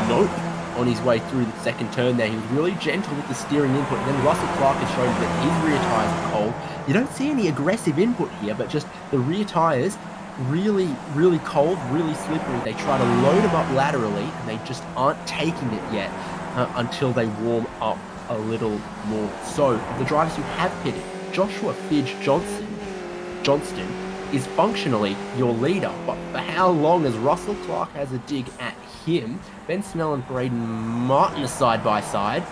nope on his way through the second turn there. He was really gentle with the steering input, and then Russell Clark has shown that his rear tyres are cold. You don't see any aggressive input here, but just the rear tyres really cold, really slippery. They try to load them up laterally, and they just aren't taking it yet until they warm up a little more. So the drivers who have pitted, Joshua Fidge Johnston is functionally your leader, but for how long, as Russell Clark has a dig at him? Ben Snell and Braden Martin are side by side.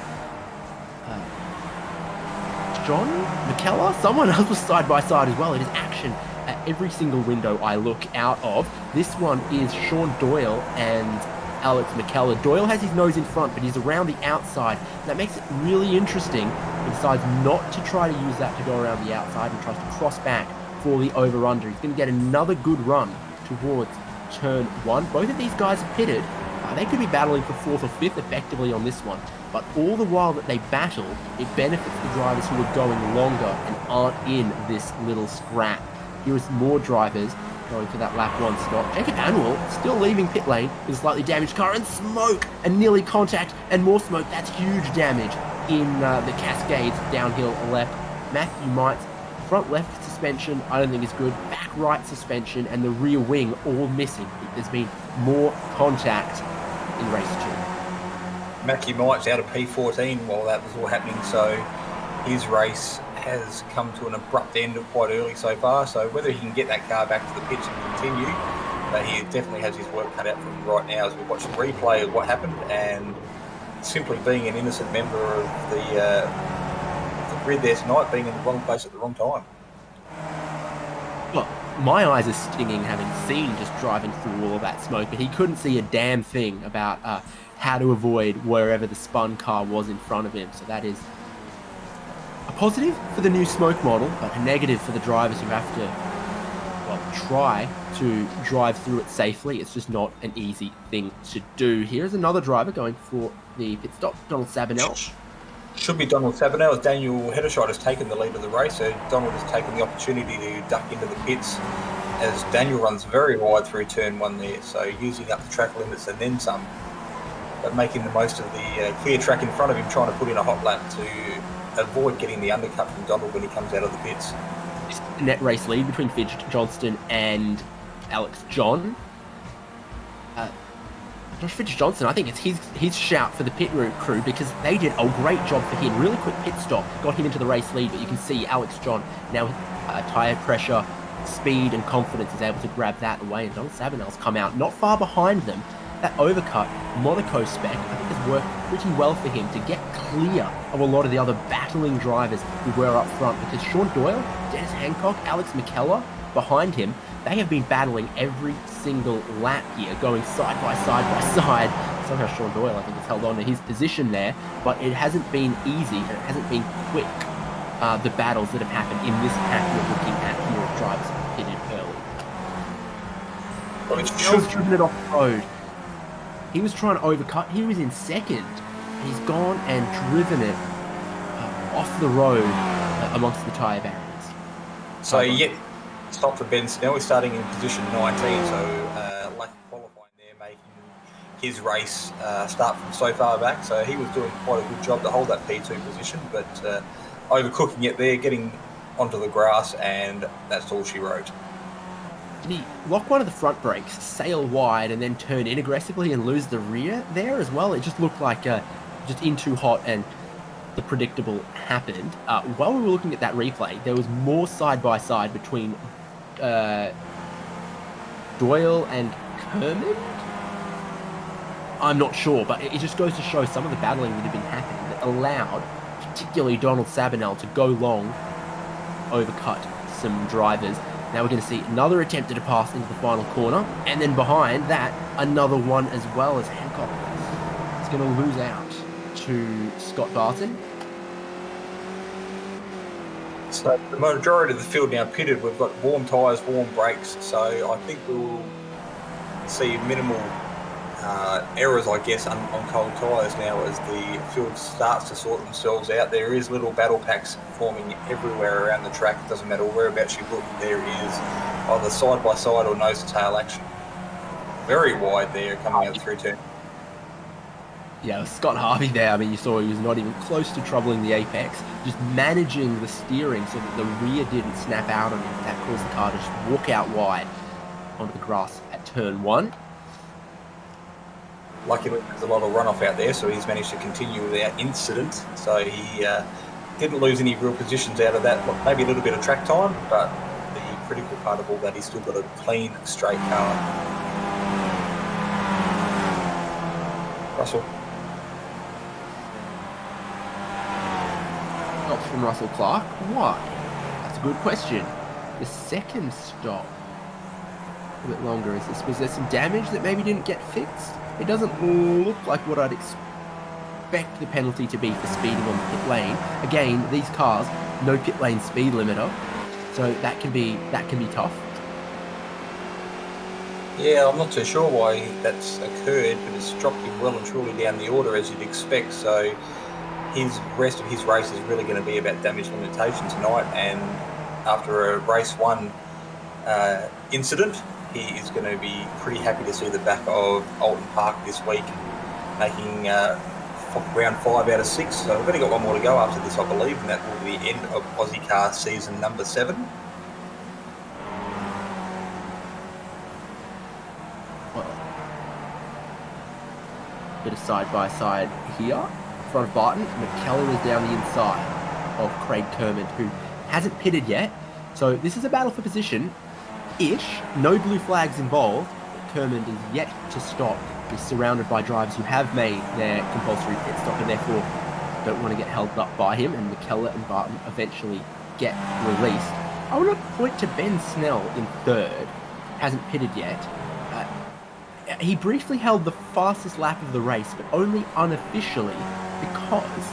John McKellar, someone else was side by side as well. It is action at every single window I look out of. This one is Sean Doyle and Alex McKellar. Doyle has his nose in front, but he's around the outside. That makes it really interesting. He decides not to try to use that to go around the outside and tries to cross back for the over-under. He's going to get another good run towards turn 1. Both of these guys are pitted. They could be battling for 4th or 5th effectively on this one. But all the while that they battle, it benefits the drivers who are going longer and aren't in this little scrap. Here is more drivers going for that lap 1 stop. Jacob Anwell still leaving pit lane with a slightly damaged car, and smoke and nearly contact and more smoke. That's huge damage in the Cascades downhill left. Matthew Mites, front left suspension I don't think is good. Back right suspension and the rear wing all missing. There's been more contact in race 2. Matthew Might's out of P14 while that was all happening, so his race has come to an abrupt end quite early so far. So whether he can get that car back to the pits and continue, he definitely has his work cut out for him right now as we watch the replay of what happened, and simply being an innocent member of the grid there tonight, being in the wrong place at the wrong time. Well, my eyes are stinging having seen just driving through all of that smoke, but he couldn't see a damn thing about how to avoid wherever the spun car was in front of him. So that is a positive for the new smoke model, but a negative for the drivers who have to, well, try to drive through it safely. It's just not an easy thing to do. Here's another driver going for the pit stop, Donald Sabanel. Should be Donald Sabanel, as Daniel Heddershot has taken the lead of the race. So Donald has taken the opportunity to duck into the pits as Daniel runs very wide through turn 1 there. So using up the track limits and then some, but making the most of the clear track in front of him, trying to put in a hot lap to avoid getting the undercut from Donald when he comes out of the pits. Net race lead between Fidge Johnston and Alex John. Josh Fidge Johnson, I think it's his shout for the pit crew, because they did a great job for him. Really quick pit stop, got him into the race lead, but you can see Alex John now with tyre pressure, speed and confidence is able to grab that away, and Donald Sabanel's come out not far behind them. That overcut Monaco spec, I think, has worked pretty well for him to get clear of a lot of the other battling drivers who were up front, because Sean Doyle, Dennis Hancock, Alex McKellar behind him, they have been battling every single lap here, going side by side by side. Somehow Sean Doyle, I think, has held on to his position there, but it hasn't been easy and it hasn't been quick, the battles that have happened in this pack we're looking at here of drivers pitted early. Well, He's driven it off the road. He was trying to overcut. He was in second. He's gone and driven it off the road amongst the tyre barriers. So stop for Ben Snell. He's starting in position 19, so lack of qualifying there, making his race start from so far back. So he was doing quite a good job to hold that P2 position, but overcooking it there, getting onto the grass, and that's all she wrote. He lock one of the front brakes, sail wide, and then turn in aggressively and lose the rear there as well. It just looked like just in too hot, and the predictable happened. While we were looking at that replay, there was more side-by-side between Doyle and Kermit? I'm not sure, but it just goes to show some of the battling that had been happening that allowed particularly Donald Sabanel to go long, overcut some drivers. Now we're going to see another attempt to pass into the final corner, and then behind that, another one as well, as Hancock is going to lose out to Scott Barton. So the majority of the field now pitted. We've got warm tyres, warm brakes, so I think we'll see minimal errors, I guess, on cold tyres now as the field starts to sort themselves out. There is little battle packs forming everywhere around the track. It doesn't matter whereabouts you look, there is either side-by-side or nose-to-tail action. Very wide there coming out through turn. Yeah, Scott Harvey there, I mean, you saw he was not even close to troubling the apex, just managing the steering so that the rear didn't snap out on him. That caused the car to just walk out wide onto the grass at turn 1. Luckily, there's a lot of runoff out there, so he's managed to continue without incident. So he didn't lose any real positions out of that. Maybe a little bit of track time, but the critical part of all that, he's still got a clean, straight car. Russell. Stops from Russell Clark. Why? That's a good question. The second stop, a bit longer, is this? Was there some damage that maybe didn't get fixed? It doesn't look like what I'd expect the penalty to be for speeding on the pit lane. Again, these cars, no pit lane speed limiter, so that can be tough. Yeah, I'm not too sure why that's occurred, but it's dropped him well and truly down the order as you'd expect. So his rest of his race is really going to be about damage limitation tonight. And after a race 1 incident, he is going to be pretty happy to see the back of Oulton Park this week, making round 5 out of 6. So we've only got one more to go after this, I believe, and that will be the end of Ozicar season number 7. Bit of side-by-side here. In front of Barton, McKellar is down the inside of Craig Kermit, who hasn't pitted yet. So this is a battle for position-ish. No blue flags involved. Kermit is yet to stop. He's surrounded by drivers who have made their compulsory pit stop and therefore don't want to get held up by him, and McKellar and Barton eventually get released. I want to point to Ben Snell in third. Hasn't pitted yet. He briefly held the fastest lap of the race, but only unofficially because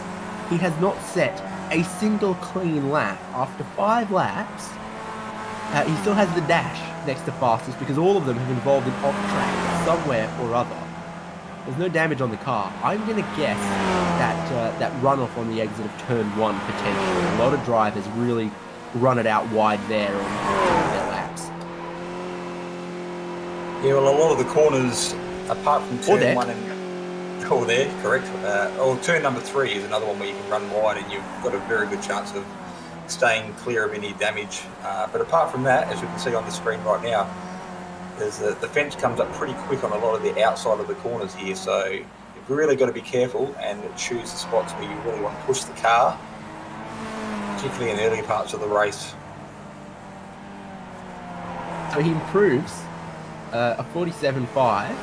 he has not set a single clean lap. After 5 laps, he still has the dash next to fastest because all of them have involved in off-track somewhere or other. There's no damage on the car. I'm going to guess that runoff on the exit of turn 1 potentially. A lot of drivers really run it out wide there on their laps. Yeah, well, a lot of the corners, apart from turn 1 and... Oh, there, correct. Turn number 3 is another one where you can run wide and you've got a very good chance of staying clear of any damage. But apart from that, as you can see on the screen right now, there's the fence comes up pretty quick on a lot of the outside of the corners here. So you've really got to be careful and choose the spots where you really want to push the car, particularly in the early parts of the race. So he improves a 47.5.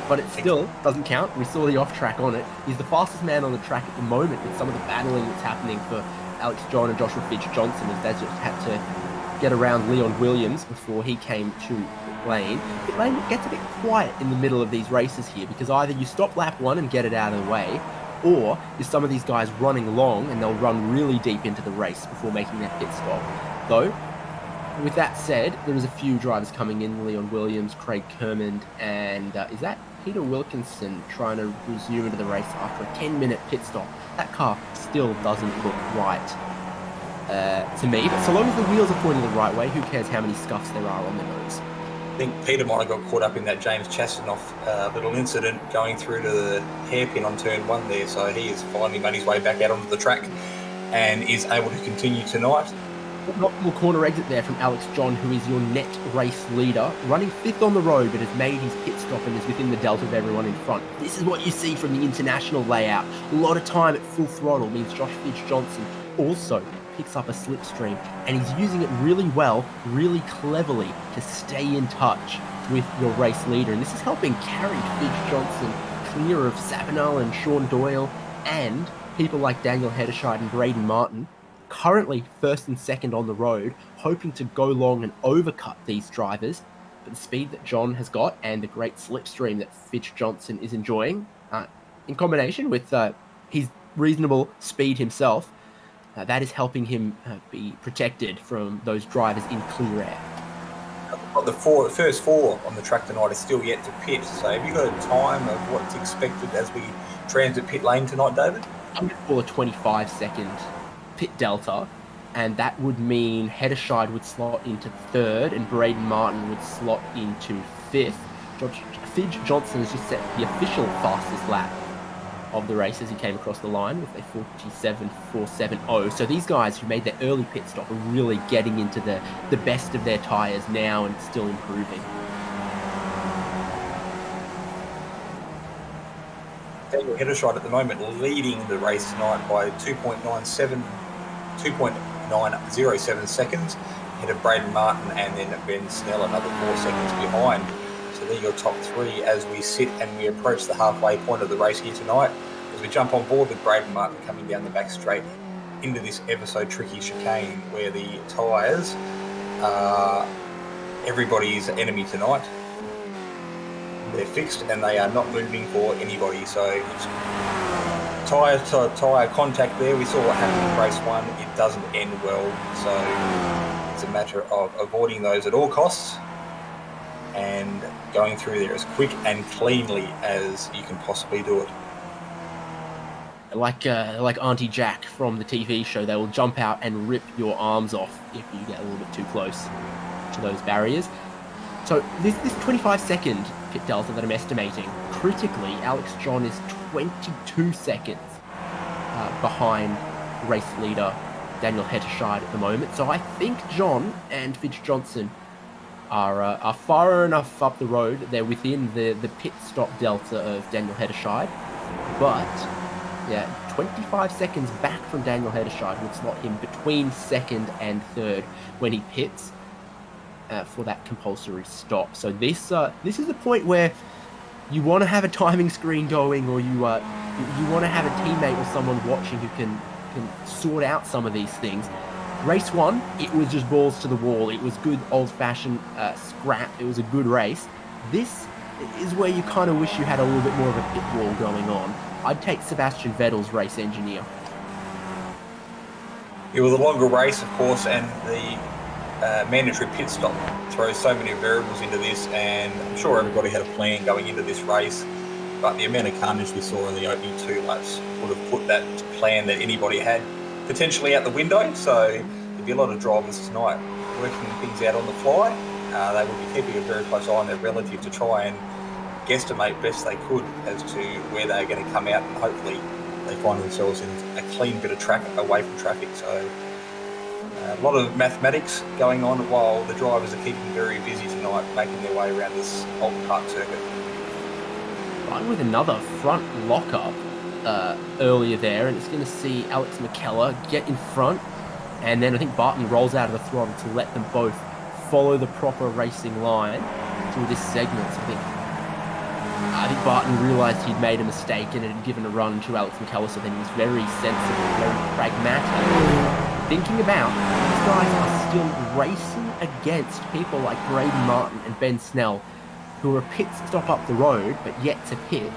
But it still doesn't count. We saw the off-track on it. He's the fastest man on the track at the moment with some of the battling that's happening for Alex John and Joshua Fitz-Johnson as they just had to get around Leon Williams before he came to pit lane. Pit lane gets a bit quiet in the middle of these races here because either you stop lap 1 and get it out of the way, or is some of these guys running long and they'll run really deep into the race before making their pit stop. Though, with that said, there is a few drivers coming in, Leon Williams, Craig Kermond, and is that Peter Wilkinson trying to resume into the race after a 10-minute pit stop? That car still doesn't look right to me, but so long as the wheels are pointing the right way, who cares how many scuffs there are on the nose? I think Peter might have got caught up in that James Chastanoff little incident going through to the hairpin on turn 1 there, so he has finally made his way back out onto the track and is able to continue tonight. Optimal corner exit there from Alex John, who is your net race leader, running 5th on the road, but has made his pit stop and is within the delta of everyone in front. This is what you see from the international layout. A lot of time at full throttle means Josh Fitz-Johnson also picks up a slipstream, and he's using it really well, really cleverly to stay in touch with your race leader. And this is helping carry Fitz-Johnson clear of Savinal and Sean Doyle and people like Daniel Hederscheid and Braden Martin, currently 1st and 2nd on the road, hoping to go long and overcut these drivers. But the speed that John has got and the great slipstream that Fitz-Johnson is enjoying, in combination with his reasonable speed himself, that is helping him be protected from those drivers in clear air. The first 4 on the track tonight is still yet to pit, so have you got a time of what's expected as we transit pit lane tonight, David? I'm going to call a 25-second pit delta, and that would mean Hederscheid would slot into 3rd and Braden Martin would slot into 5th. Fitz-Johnson has just set the official fastest lap of the race as he came across the line with a 47.470. So these guys who made their early pit stop are really getting into the best of their tyres now and still improving. Daniel Hederscheid at the moment leading the race tonight by 2.907 seconds ahead of Braden Martin, and then Ben Snell another 4 seconds behind. So they're your top 3 as we sit and we approach the halfway point of the race here tonight, as we jump on board with Braden Martin coming down the back straight into this ever so tricky chicane where the tyres are everybody's enemy tonight. They're fixed and they are not moving for anybody, so it's tyre to tyre contact there. We saw what happened in race 1. It doesn't end well, so it's a matter of avoiding those at all costs and going through there as quick and cleanly as you can possibly do it. Like Auntie Jack from the TV show, they will jump out and rip your arms off if you get a little bit too close to those barriers. So this 25-second pit delta that I'm estimating, critically, Alex John is 22 seconds behind race leader Daniel Hederscheid at the moment. So I think John and Fitz-Johnson are far enough up the road. They're within the pit stop delta of Daniel Hederscheid. But, yeah, 25 seconds back from Daniel Hederscheid would slot him between 2nd and 3rd when he pits for that compulsory stop. So this is the point where you want to have a timing screen going, or you want to have a teammate or someone watching who can sort out some of these things. Race 1, it was just balls to the wall. It was good old-fashioned scrap. It was a good race. This is where you kind of wish you had a little bit more of a pit wall going on. I'd take Sebastian Vettel's race engineer. It was a longer race, of course, and the mandatory pit stop throws so many variables into this, and I'm sure everybody had a plan going into this race, but the amount of carnage we saw in the opening 2 laps would have put that plan that anybody had potentially out the window. So there'd be a lot of drivers tonight working things out on the fly. They would be keeping a very close eye on their relative to try and guesstimate best they could as to where they're going to come out, and hopefully they find themselves in a clean bit of track away from traffic. So a lot of mathematics going on while the drivers are keeping very busy tonight, making their way around this Oulton Park circuit. Right, with another front lockup earlier there, and it's going to see Alex McKellar get in front, and then I think Barton rolls out of the throttle to let them both follow the proper racing line through this segment. So I think Barton realised he'd made a mistake and had given a run to Alex McKellar, so then he was very sensible, very pragmatic, thinking about these guys are still racing against people like Braden Martin and Ben Snell, who are a pit stop up the road, but yet to pit.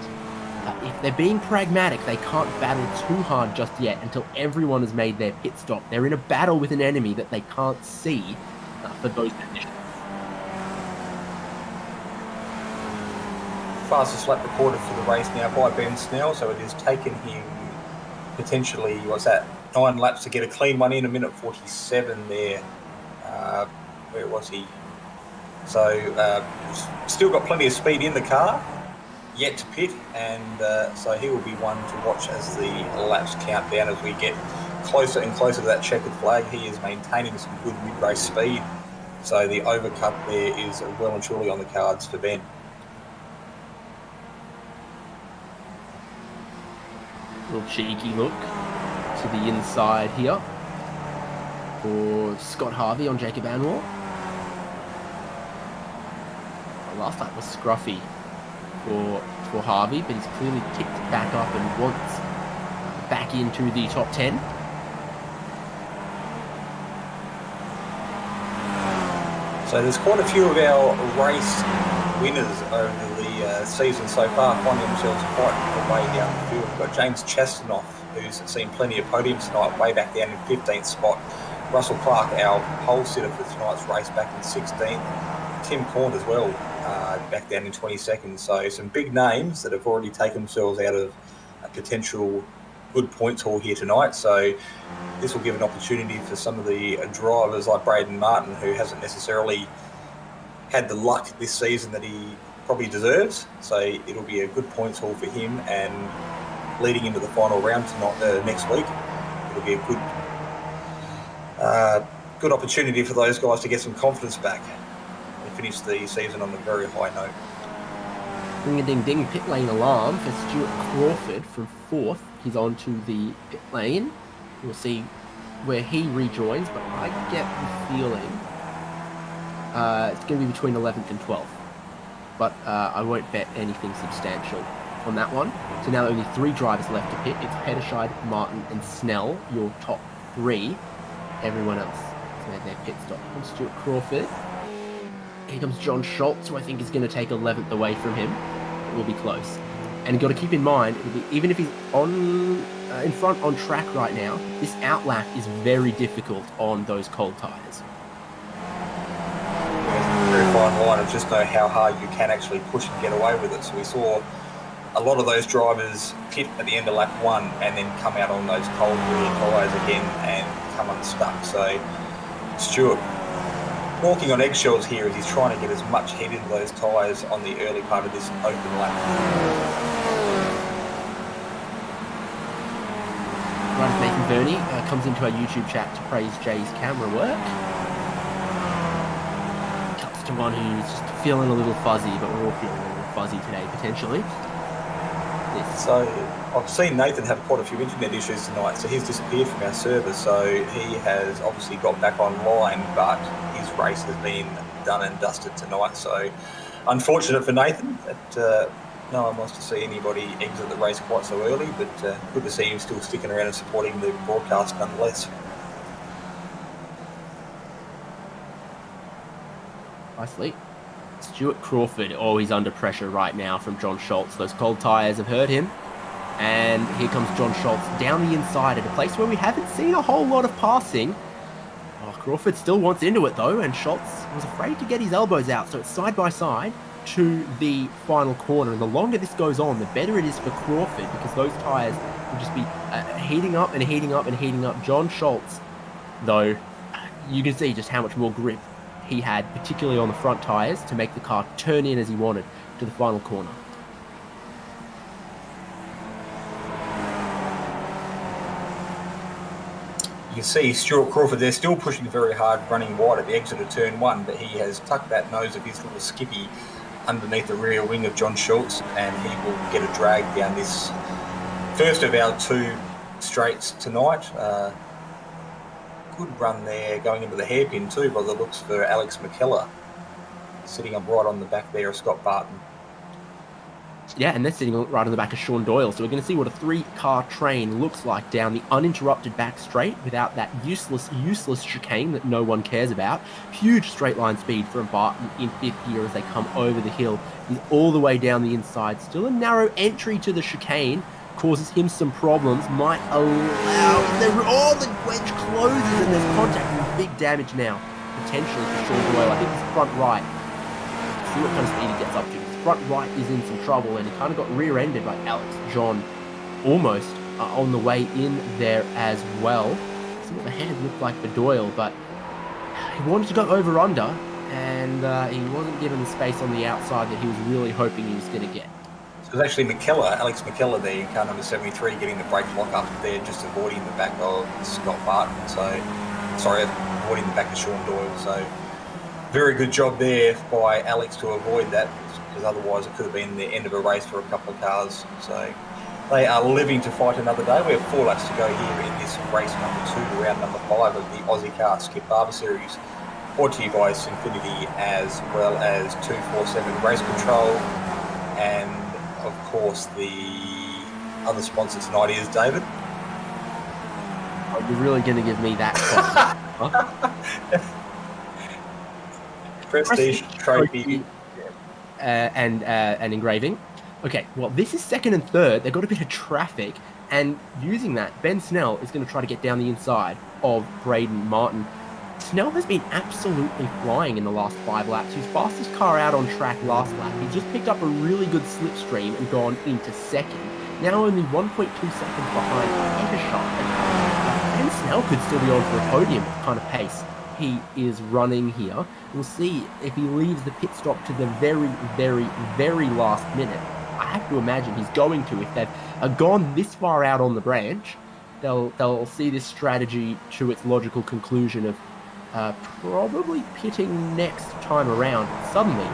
If they're being pragmatic, they can't battle too hard just yet until everyone has made their pit stop. They're in a battle with an enemy that they can't see for those positions. Fastest lap recorded for the race now by Ben Snell, so it has taken him potentially, 9 laps to get a clean one in, 1:47 there. Where was he? So still got plenty of speed in the car, yet to pit, and so he will be one to watch as the laps count down as we get closer and closer to that checkered flag. He is maintaining some good mid-race speed, so the overcut there is well and truly on the cards for Ben. Little cheeky look to the inside here for Scott Harvey on Jacob Anwar. Last lap was scruffy for Harvey, but he's clearly kicked back up and wants back into the top 10. So there's quite a few of our race winners over the season so far finding themselves quite a way down the field. We've got James Chastanoff, who's seen plenty of podiums tonight, way back down in 15th spot. Russell Clark, our pole sitter for tonight's race, back in 16th. Tim Corn as well, back down in 22nd. So some big names that have already taken themselves out of a potential good points haul here tonight. So this will give an opportunity for some of the drivers like Braden Martin, who hasn't necessarily had the luck this season that he probably deserves. So it'll be a good points haul for him, and leading into the final round tonight, next week, it'll be a good opportunity for those guys to get some confidence back and finish the season on a very high note. Ring-a-ding-ding, pit lane alarm for Stuart Crawford from 4th. He's on to the pit lane. We'll see where he rejoins, but I get the feeling it's going to be between 11th and 12th. But I won't bet anything substantial on that one. So now only 3 drivers left to pit. It's Pederscheid, Martin and Snell, your top 3. Everyone else has made their pit stop. From Stuart Crawford. Here comes John Schultz, who I think is going to take 11th away from him. It will be close. And you've got to keep in mind, it'll be, even if he's on in front on track right now, this outlap is very difficult on those cold tyres. Very fine line, and just know how hard you can actually push and get away with it. So we saw a lot of those drivers pit at the end of lap 1 and then come out on those cold rear tyres again and come unstuck. So Stuart walking on eggshells here as he's trying to get as much heat into those tyres on the early part of this open lap. Right, Nathan Verney comes into our YouTube chat to praise Jay's camera work. Cuts to one who's just feeling a little fuzzy, but we're all feeling a little fuzzy today, potentially. Yes. So I've seen Nathan have quite a few internet issues tonight, so he's disappeared from our server. So he has obviously got back online, but his race has been done and dusted tonight. So unfortunate for Nathan that no one wants to see anybody exit the race quite so early, but good to see him still sticking around and supporting the broadcast nonetheless. Nicely. Stuart Crawford, oh, he's under pressure right now from John Schultz. Those cold tyres have hurt him. And here comes John Schultz down the inside at a place where we haven't seen a whole lot of passing. Oh, Crawford still wants into it though, and Schultz was afraid to get his elbows out, so it's side by side to the final corner. And the longer this goes on, the better it is for Crawford, because those tyres will just be heating up and heating up and heating up. John Schultz, though, you can see just how much more grip he had, particularly on the front tyres, to make the car turn in as he wanted to the final corner. You can see Stuart Crawford, they're still pushing very hard, running wide at the exit of turn 1, but he has tucked that nose of his little skippy underneath the rear wing of John Schultz, and he will get a drag down this first of our 2 straights tonight. Good run there, going into the hairpin too, by the looks, for Alex McKellar, sitting up right on the back there of Scott Barton. Yeah, and they're sitting right on the back of Sean Doyle. So we're going to see what a 3-car train looks like down the uninterrupted back straight without that useless chicane that no one cares about. Huge straight line speed from Barton in 5th gear as they come over the hill. He's all the way down the inside. Still a narrow entry to the chicane. Causes him some problems. Might allow... the wedge closes and there's contact and big damage now. Potentially for Sean Doyle. I think it's front right. See what kind of speed he gets up to. Front right is in some trouble, and he kind of got rear-ended by Alex John almost on the way in there as well. See what the hand looked like for Doyle, but he wanted to go over-under, and he wasn't given the space on the outside that he was really hoping he was going to get. So it's actually Alex McKellar there in car number 73, getting the brake lock up there, just avoiding the back of Scott Barton. Avoiding the back of Sean Doyle. So very good job there by Alex to avoid that, because otherwise it could have been the end of a race for a couple of cars. So they are living to fight another day. We have 4 laps to go here in this race number 2, round number 5 of the Ozicar Skip Barber Series, brought to you by Simspeed as well as 247 Race Control, and of course the other sponsor tonight is David. Oh, you're really going to give me that huh? Prestige Trophy. And engraving. Okay, well, this is 2nd and 3rd. They've got a bit of traffic, and using that, Ben Snell is going to try to get down the inside of Braden Martin. Snell has been absolutely flying in the last 5 laps. His fastest car out on track last lap. He just picked up a really good slipstream and gone into 2nd. Now only 1.2 seconds behind Ettershine. Ben Snell could still be on for a podium with the kind of pace he is running here. We'll see if he leaves the pit stop to the very, very, very last minute. I have to imagine he's going to. If they've gone this far out on the branch, they'll see this strategy to its logical conclusion of probably pitting next time around. Suddenly,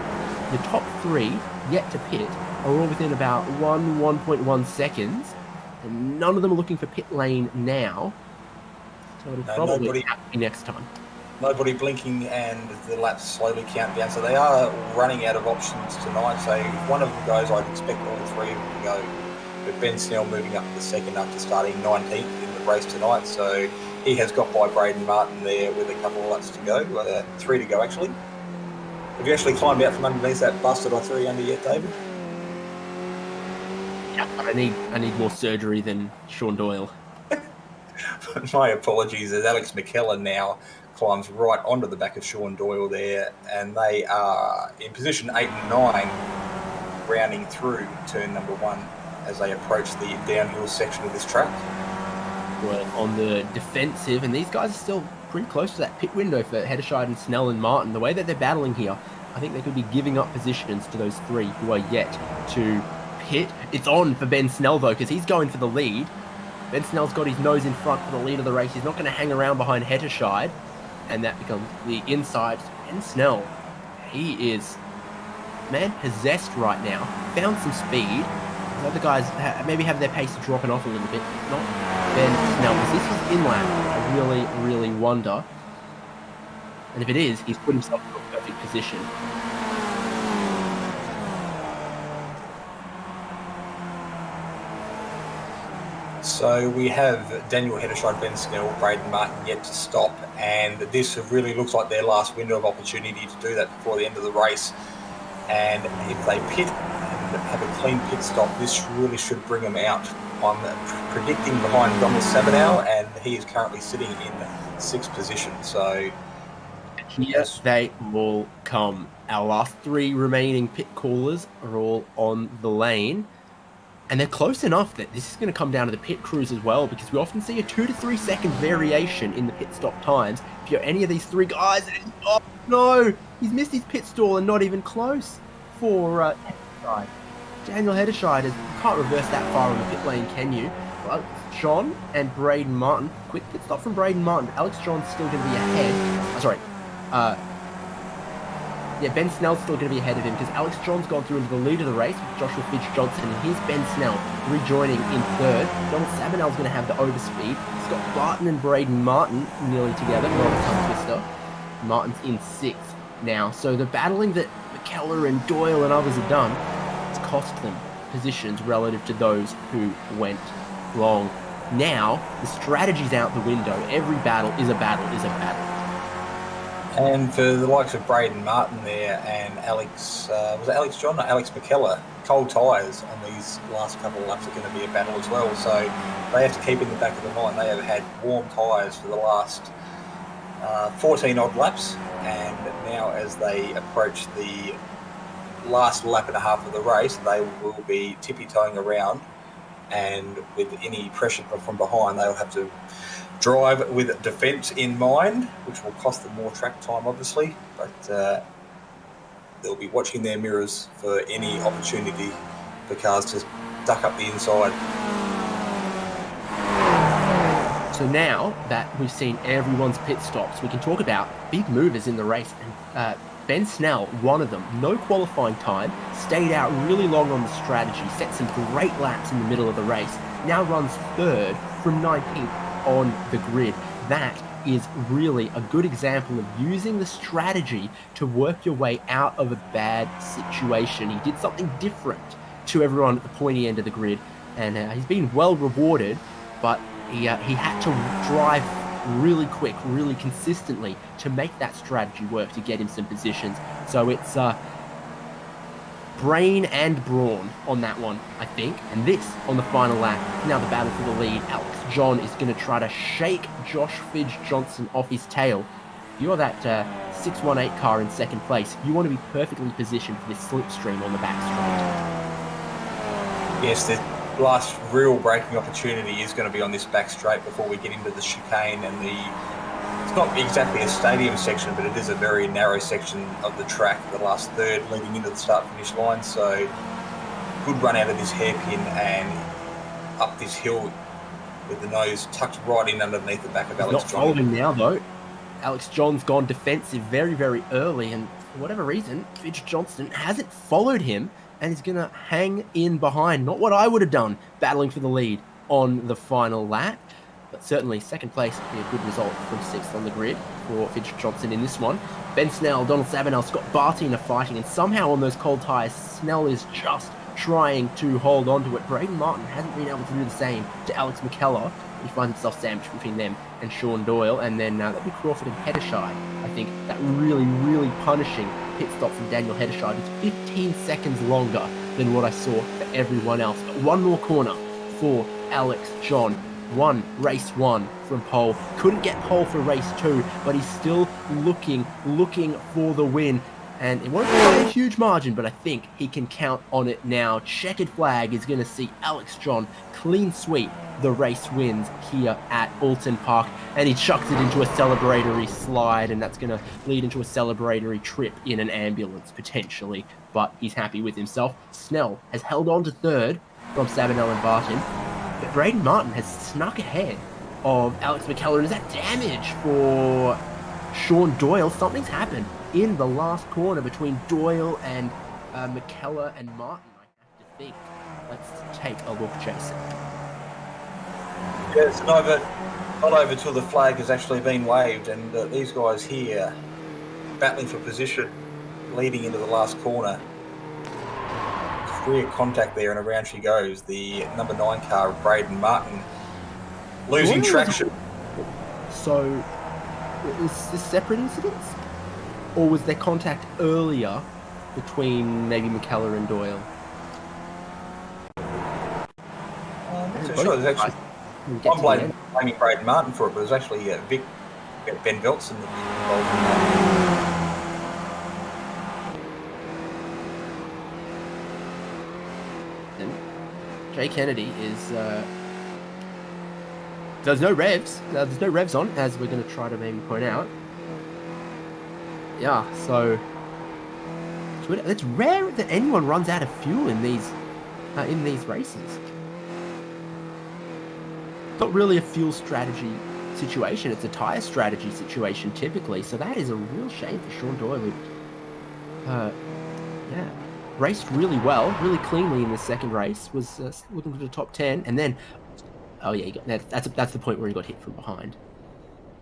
the top 3 yet to pit are all within about 1.1 seconds, and none of them are looking for pit lane now. So it'll probably have to be next time. Nobody blinking, and the laps slowly count down. So they are running out of options tonight. So if one of them goes, I'd expect all 3 of them to go. But Ben Snell moving up to the 2nd after starting 19th in the race tonight. So he has got by Braden Martin there with a couple of laps to go. 3 to go, actually. Have you actually climbed out from underneath that bus that I threw you under yet, David? Yeah, I need more surgery than Sean Doyle. My apologies, as Alex McKellar now climbs right onto the back of Sean Doyle there, and they are in position 8 and 9, rounding through turn number 1 as they approach the downhill section of this track. Well, on the defensive, and these guys are still pretty close to that pit window for Heddershide and Snell and Martin. The way that they're battling here, I think they could be giving up positions to those 3 who are yet to pit. It's on for Ben Snell, though, because he's going for the lead. Ben Snell's got his nose in front for the lead of the race. He's not going to hang around behind Heddershide, and that becomes the inside. Ben Snell, he is man-possessed right now. Found some speed. The other guys maybe have their pace dropping off a little bit. Not Ben Snell, because this is inland. I really, really wonder. And if it is, he's put himself in a perfect position. So we have Daniel Heddershide, Ben Snell, Braden Martin yet to stop, and this really looks like their last window of opportunity to do that before the end of the race. And if they pit and have a clean pit stop, this really should bring them out. I'm predicting behind Donald Sabinow, and he is currently sitting in 6th position. So here they will come. Our last 3 remaining pit callers are all on the lane. And they're close enough that this is going to come down to the pit crews as well, because we often see a 2 to 3 second variation in the pit stop times. If you're any of these 3 guys, oh no, he's missed his pit stall and not even close for Daniel Hederscheid. You can't reverse that far on the pit lane, can you? Well, John and Braden Martin. Quick pit stop from Braden Martin. Alex John's still going to be ahead. Yeah, Ben Snell's still going to be ahead of him because Alex John's gone through into the lead of the race with Joshua Fitz-Johnson, and here's Ben Snell rejoining in 3rd. Donald Sabinell's going to have the overspeed. Scott Barton and Braden Martin nearly together, not a tongue twister. Martin's in 6th now. So the battling that McKellar and Doyle and others have done has cost them positions relative to those who went long. Now, the strategy's out the window. Every battle is a battle is a battle. And for the likes of Braden Martin there and Alex, was it Alex John or Alex McKellar? Cold tyres on these last couple of laps are going to be a battle as well. So they have to keep in the back of the mind they have had warm tyres for the last 14 odd laps, and now as they approach the last lap and a half of the race, they will be tippy-toeing around, and with any pressure from behind, they'll have to drive with defence in mind, which will cost them more track time, obviously, but they'll be watching their mirrors for any opportunity for cars to duck up the inside. So now that we've seen everyone's pit stops, we can talk about big movers in the race. And Ben Snell, one of them, no qualifying time, stayed out really long on the strategy, set some great laps in the middle of the race, now runs 3rd from 19th on the grid. That is really a good example of using the strategy to work your way out of a bad situation. He did something different to everyone at the pointy end of the grid, and he's been well rewarded, but he had to drive really quick, really consistently to make that strategy work to get him some positions. So it's brain and brawn on that one, I think. And this on the final lap. Now the battle for the lead. Alex John is going to try to shake Josh Fidge-Johnson off his tail. If you're that 618 car in 2nd place, you want to be perfectly positioned for this slipstream on the back straight. Yes, the last real braking opportunity is going to be on this back straight before we get into the chicane, and it's not exactly a stadium section, but it is a very narrow section of the track, the last third leading into the start-finish line. So good run out of this hairpin and up this hill with the nose tucked right in underneath the back of Alex John. Not following now, though. Alex John's gone defensive very, very early, and for whatever reason, Fidge-Johnson hasn't followed him and is going to hang in behind. Not what I would have done, battling for the lead on the final lap. But certainly 2nd place would be a good result from 6th on the grid for Fidge-Johnson in this one. Ben Snell, Donald Sabinell, Scott Barton are fighting, and somehow on those cold tyres, Snell is just trying to hold on to it. Braden Martin hasn't been able to do the same to Alex McKellar. He finds himself sandwiched between them and Sean Doyle, and then that'll be Crawford and Hederscheid. I think that really, really punishing pit stop from Daniel Hederscheid is 15 seconds longer than what I saw for everyone else. But one more corner for Alex John. Race 1 from pole. Couldn't get pole for race 2, but he's still looking for the win. And it won't be by a huge margin, but I think he can count on it now. Checkered flag is going to see Alex John clean sweep the race wins here at Oulton Park. And he chucks it into a celebratory slide, and that's going to lead into a celebratory trip in an ambulance, potentially. But he's happy with himself. Snell has held on to 3rd from Sabinell and Barton. But Braden Martin has snuck ahead of Alex McKellar, and is that damage for Sean Doyle? Something's happened in the last corner between Doyle and McKellar and Martin, I have to think. Let's take a look, Jason. Yeah, it's not over till the flag has actually been waved, and these guys here battling for position, leading into the last corner. Clear contact there, and around she goes. The number 9 car of Braden Martin losing traction. So, is this separate incidents? Or was there contact earlier between maybe McKellar and Doyle? sure there's actually. I'm blaming Braden Martin for it, but it was actually Vic, Ben Veltson that was involved in that. And Jay Kennedy is. There's no revs. There's no revs on, as we're going to try to maybe point out. Yeah, so it's rare that anyone runs out of fuel in these races. Not really a fuel strategy situation; it's a tire strategy situation typically. So that is a real shame for Sean Doyle, who, raced really well, really cleanly in the second race. Was looking for the top 10, and then, oh yeah, that's the point where he got hit from behind.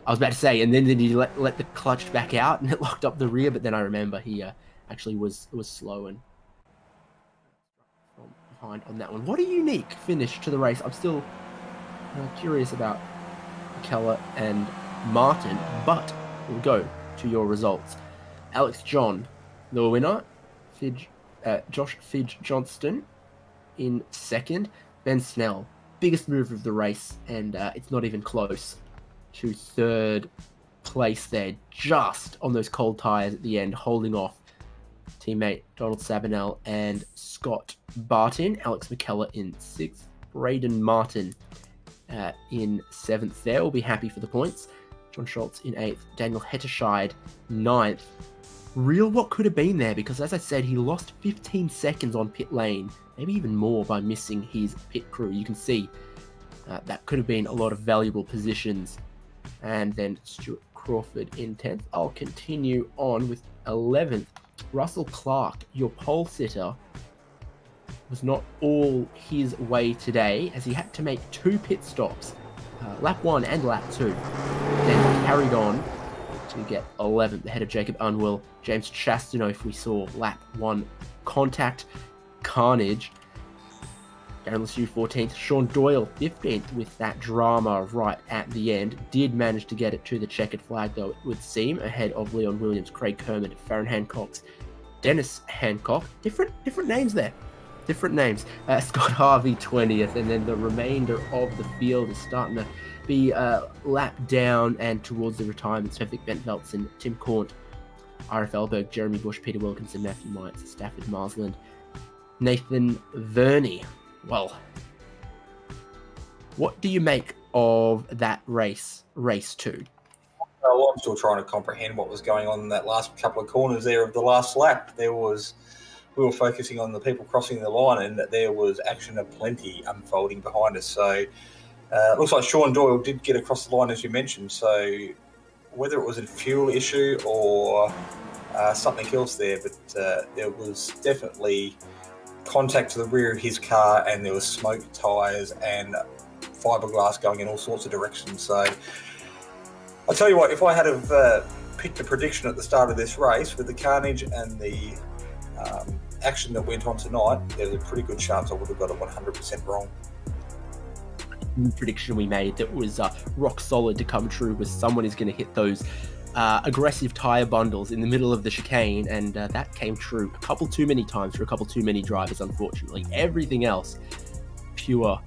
I was about to say, and then he let the clutch back out, and it locked up the rear. But then I remember he actually was slow and from behind on that one. What a unique finish to the race! I'm still curious about McKellar and Martin, but we'll go to your results. Alex John, the winner. Josh Fidge Johnston in second. Ben Snell, biggest mover of the race, and it's not even close, to third place there, just on those cold tyres at the end, holding off teammate Donald Sabanel and Scott Barton. Alex McKellar in sixth. Braden Martin in seventh there. We'll be happy for the points. John Schultz in eighth. Daniel Hetterscheid ninth. Real what could have been there, because as I said, he lost 15 seconds on pit lane, maybe even more by missing his pit crew. You can see that could have been a lot of valuable positions. And then Stuart Crawford in 10th. I'll continue on with 11th. Russell Clark, your pole sitter, was not all his way today, as he had to make two pit stops, lap 1 and lap 2. Then carried on to get 11th ahead of Jacob Unwell. James Chastanoff, we saw lap 1 contact carnage. Darren Lesueur 14th. Sean Doyle 15th with that drama right at the end. Did manage to get it to the checkered flag, though, it would seem, ahead of Leon Williams, Craig Kermit, Farron Hancock, Dennis Hancock. Different names there. Different names. Scott Harvey 20th, and then the remainder of the field is starting to be lapped down and towards the retirement. So Vic Bent Veltson, Tim Cornt, RF Elberg, Jeremy Bush, Peter Wilkinson, Matthew Mites, Stafford Marsland, Nathan Verney. Well, what do you make of that race 2? Well, I'm still trying to comprehend what was going on in that last couple of corners there of the last lap. We were focusing on the people crossing the line, and that there was action aplenty unfolding behind us. So it looks like Sean Doyle did get across the line, as you mentioned. So whether it was a fuel issue or something else there, but there was definitely contact to the rear of his car, and there was smoke tyres and fiberglass going in all sorts of directions. So I'll tell you what, if I had have picked a prediction at the start of this race with the carnage and the action that went on tonight, there's a pretty good chance I would have got it 100% wrong. Prediction we made that was rock solid to come true was someone is going to hit those aggressive tyre bundles in the middle of the chicane, and that came true a couple too many times for a couple too many drivers, unfortunately. Everything else, pure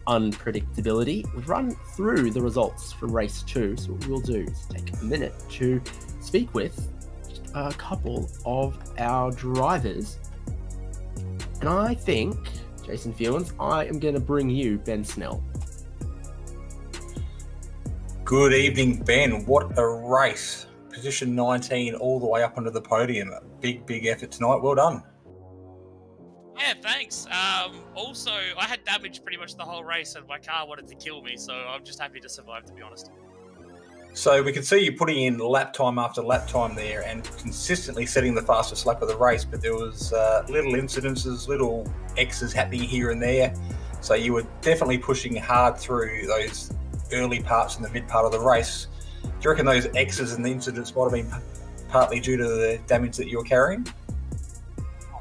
unpredictability. We've run through the results from race 2, so what we'll do is take a minute to speak with just a couple of our drivers. And I think, Jason Fewens, I am going to bring you Ben Snell. Good evening, Ben. What a race. Position 19 all the way up onto the podium. Big effort tonight. Well done. Yeah, thanks. Also, I had damage pretty much the whole race, and my car wanted to kill me, so I'm just happy to survive, to be honest. So we can see you putting in lap time after lap time there and consistently setting the fastest lap of the race, but there was little incidences, little X's happening here and there. So you were definitely pushing hard through those early parts and the mid part of the race. Do you reckon those X's and the incidents might have been partly due to the damage that you were carrying?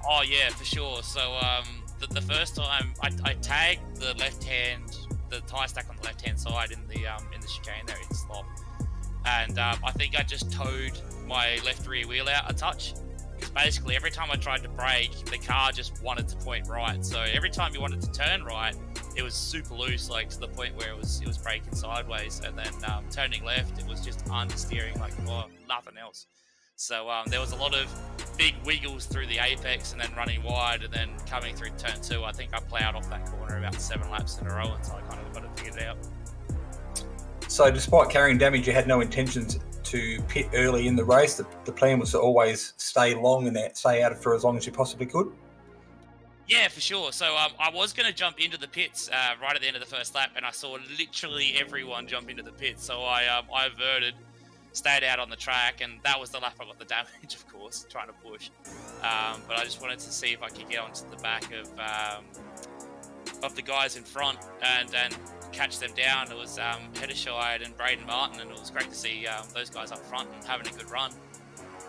Oh yeah, for sure. So the first time I tagged the tyre stack on the left hand side in the chicane there in slop, and I think I just towed my left rear wheel out a touch, because basically every time I tried to brake, the car just wanted to point right. So every time you wanted to turn right, it was super loose, like to the point where it was braking sideways, and then turning left, it was just understeering like nothing else. So there was a lot of big wiggles through the apex and then running wide, and then coming through turn 2. I think I ploughed off that corner about 7 laps in a row until I kind of got it figured out. So despite carrying damage, you had no intentions to pit early in the race. The plan was to always stay long and stay out for as long as you possibly could. Yeah, for sure. So I was going to jump into the pits right at the end of the first lap, and I saw literally everyone jump into the pits. So I averted, stayed out on the track, and that was the lap I got the damage, of course, trying to push. But I just wanted to see if I could get onto the back of the guys in front and catch them down. It was Heddershire and Braden Martin, and it was great to see those guys up front and having a good run.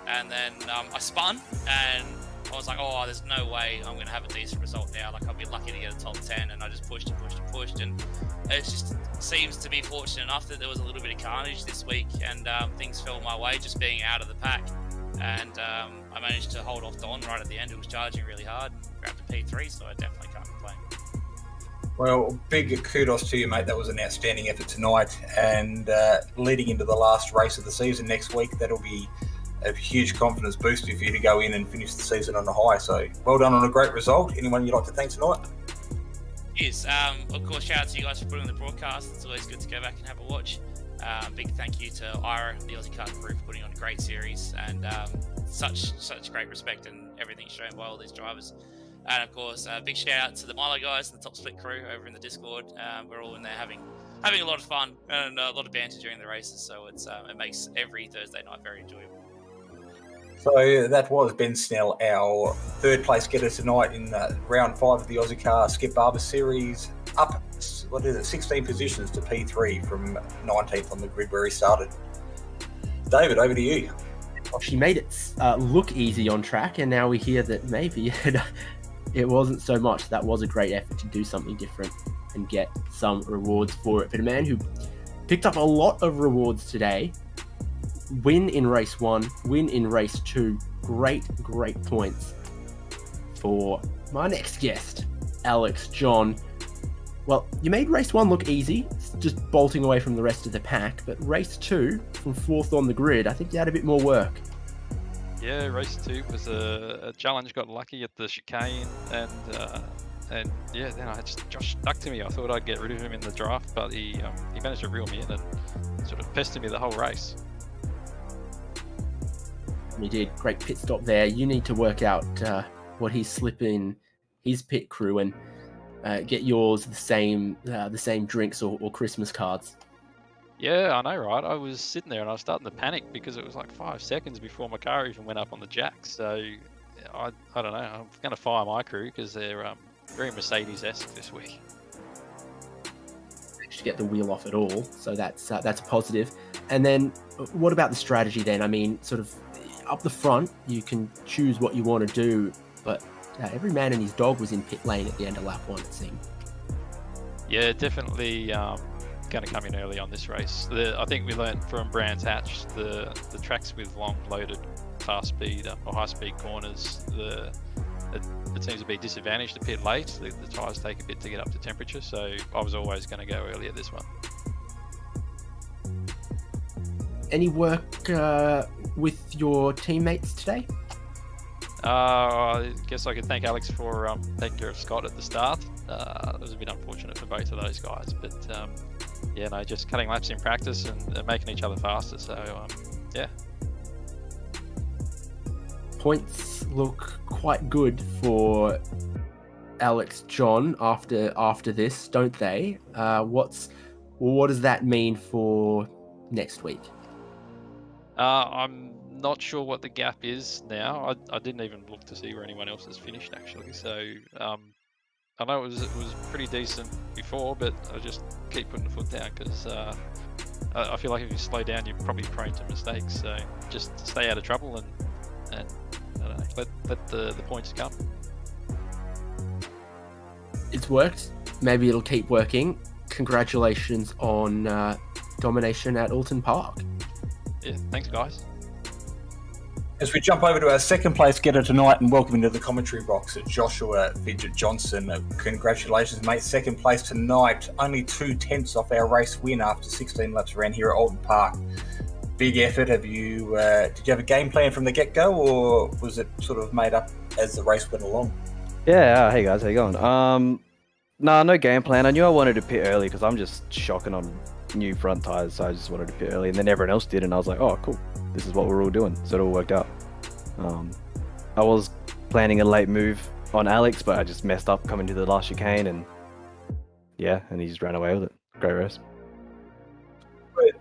And then I spun, and I was like, oh, there's no way I'm going to have a decent result now. Like, I'll be lucky to get a top 10, and I just pushed and pushed and pushed. And it just seems to be fortunate enough that there was a little bit of carnage this week, and things fell my way just being out of the pack. And I managed to hold off Don right at the end, who was charging really hard, and grabbed a P3, so I definitely can't complain. Well, big kudos to you, mate. That was an outstanding effort tonight. And leading into the last race of the season next week, that'll be a huge confidence booster for you to go in and finish the season on a high. So well done on a great result. Anyone you'd like to thank tonight? Yes, of course, shout out to you guys for putting on the broadcast. It's always good to go back and have a watch. Big thank you to Ira, the Ozicar crew, for putting on a great series, and such great respect and everything shown by all these drivers. And of course, big shout out to the Milo guys and the Top Split crew over in the Discord. We're all in there having a lot of fun and a lot of banter during the races, so it makes every Thursday night very enjoyable. So that was Ben Snell, our third place getter tonight in round 5 of the Ozicar Skip Barber Series, up 16 positions to P3 from 19th on the grid where he started. David, over to you. Well, she made it look easy on track, and now we hear that maybe it wasn't so much. That was a great effort to do something different and get some rewards for it. But a man who picked up a lot of rewards today, win in race 1, win in race 2, great points for my next guest, Alex John. Well, you made race 1 look easy, just bolting away from the rest of the pack, but race 2, from 4th on the grid, I think you had a bit more work. Yeah, race 2 was a challenge. Got lucky at the chicane, and yeah, then Josh stuck to me. I thought I'd get rid of him in the draft, but he managed to reel me in and sort of pestered me the whole race. You did. Great pit stop there. You need to work out what he's slipping his pit crew and get yours the same drinks or Christmas cards. Yeah, I know, right? I was sitting there and I was starting to panic because it was like 5 seconds before my car even went up on the jack. So I don't know. I'm going to fire my crew because they're very Mercedes-esque this week. To get the wheel off at all, so that's a positive. And then, what about the strategy then? I mean, sort of up the front, you can choose what you want to do, but every man and his dog was in pit lane at the end of lap 1, it seemed. Yeah, definitely going to come in early on this race. I think we learned from Brands Hatch the tracks with long loaded fast speed or high speed corners. It seems to be disadvantaged to pit late. The tyres take a bit to get up to temperature, so I was always going to go early at this one. Any work with your teammates today? I guess I could thank Alex for taking care of Scott at the start. It was a bit unfortunate for both of those guys, but yeah, no, just cutting laps in practice and making each other faster. So yeah. Points look quite good for Alex John after this, don't they? What does that mean for next week? I'm not sure what the gap is now. I didn't even look to see where anyone else has finished actually. So I know it was pretty decent before, but I just keep putting the foot down because I feel like if you slow down, you're probably prone to mistakes. So just stay out of trouble and I don't know, let the points come. It's worked. Maybe it'll keep working. Congratulations on domination at Oulton Park. Yeah, thanks guys. As we jump over to our second place getter tonight and welcome into the commentary box at Joshua Fidget Johnson. Congratulations, mate. Second place tonight. Only 2/10 off our race win after 16 laps around here at Oulton Park. Big effort. Did you have a game plan from the get-go, or was it sort of made up as the race went along? Yeah, hey guys, how you going? No game plan. I knew I wanted to pit early because I'm just shocking on new front tires, so I just wanted to pit early, and then everyone else did, and I was like, oh, cool. This is what we're all doing, so it all worked out. I was planning a late move on Alex, but I just messed up coming to the last chicane, and yeah, and he just ran away with it. Great race.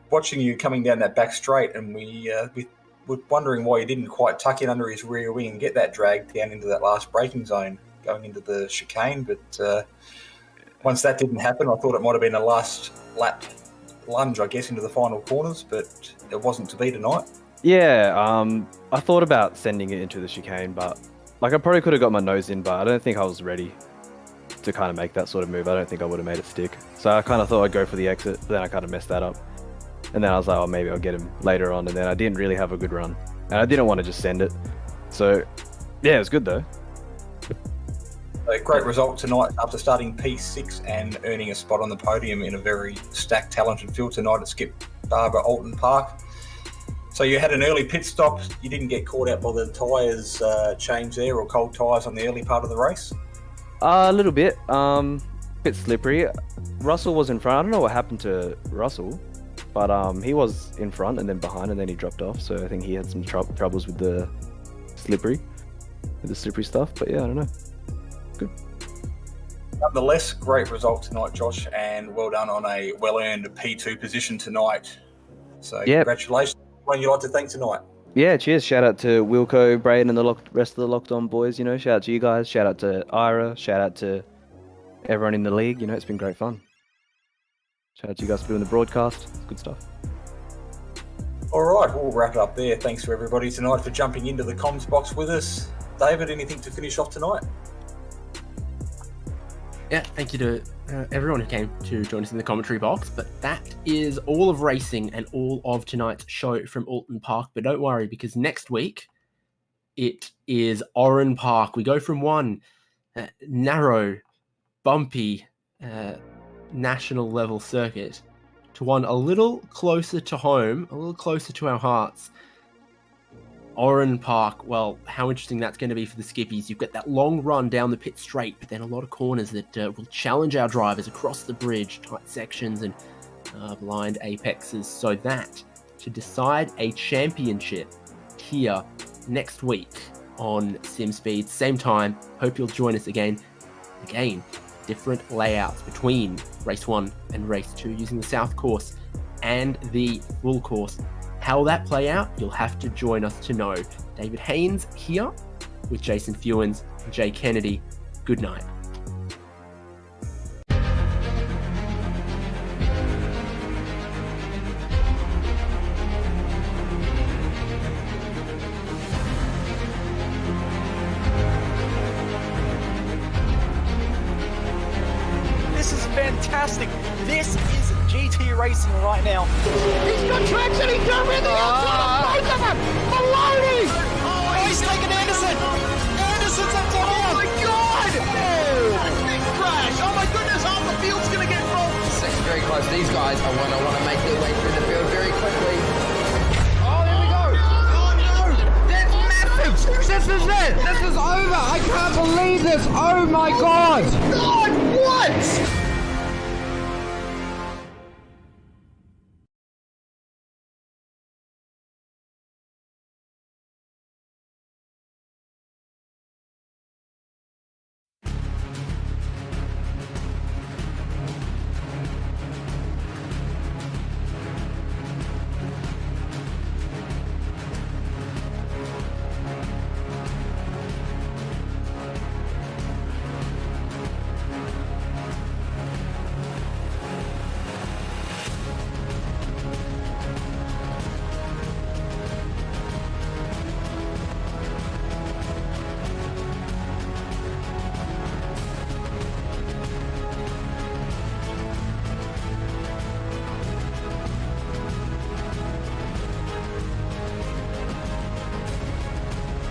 Watching you coming down that back straight, and we were wondering why you didn't quite tuck in under his rear wing and get that drag down into that last braking zone going into the chicane, but once that didn't happen, I thought it might have been a last lap lunge, I guess, into the final corners, but it wasn't to be tonight. Yeah, I thought about sending it into the chicane, but like I probably could have got my nose in, but I don't think I was ready to kind of make that sort of move. I don't think I would have made it stick. So I kind of thought I'd go for the exit, but then I kind of messed that up. And then I was like, oh, maybe I'll get him later on, and then I didn't really have a good run. And I didn't want to just send it. So, yeah, it was good though. A great result tonight after starting P6 and earning a spot on the podium in a very stacked, talented field tonight at Skip Barber Oulton Park. So you had an early pit stop. You didn't get caught out by the tyres change there, or cold tyres on the early part of the race? A little bit. Bit slippery. Russell was in front. I don't know what happened to Russell, but he was in front and then behind, and then he dropped off. So I think he had some troubles with the slippery stuff. But yeah, I don't know. Good. Nonetheless, great result tonight, Josh, and well done on a well-earned P2 position tonight. So Congratulations. Anyone you'd like to thank tonight? Yeah, cheers. Shout out to Wilco, Braden, and the rest of the Locked On boys. You know, shout out to you guys. Shout out to Ira. Shout out to everyone in the league. You know, it's been great fun. Shout out to you guys for doing the broadcast. It's good stuff. All right, we'll wrap it up there. Thanks to everybody tonight for jumping into the comms box with us. David, anything to finish off tonight? Yeah, thank you to everyone who came to join us in the commentary box. But that is all of racing and all of tonight's show from Oulton Park. But don't worry, because next week it is Oran Park. We go from one narrow, bumpy national level circuit to one a little closer to home, a little closer to our hearts. Oran Park, well, how interesting that's going to be for the skippies. You've got that long run down the pit straight, but then a lot of corners that will challenge our drivers across the bridge, tight sections and blind apexes, so that to decide a championship here next week on Simspeed, same time. Hope you'll join us again. Different layouts between race 1 and race 2 using the south course and the full course. How will that play out? You'll have to join us to know. David Haynes here with Jason Fewens and Jay Kennedy. Good night. This is fantastic. This is GT racing right now. He's got traction, he's over the outside of both of them! Maloney! Oh, he's taken Anderson! Anderson's up top! Oh my god! Oh, big crash! Oh my goodness, half the field's gonna get rolled! Second very close. These guys are want to make their way through the field very quickly. Oh, there we go! Oh no! That's massive! This is it! This is over! I can't believe this! Oh my god! God, what?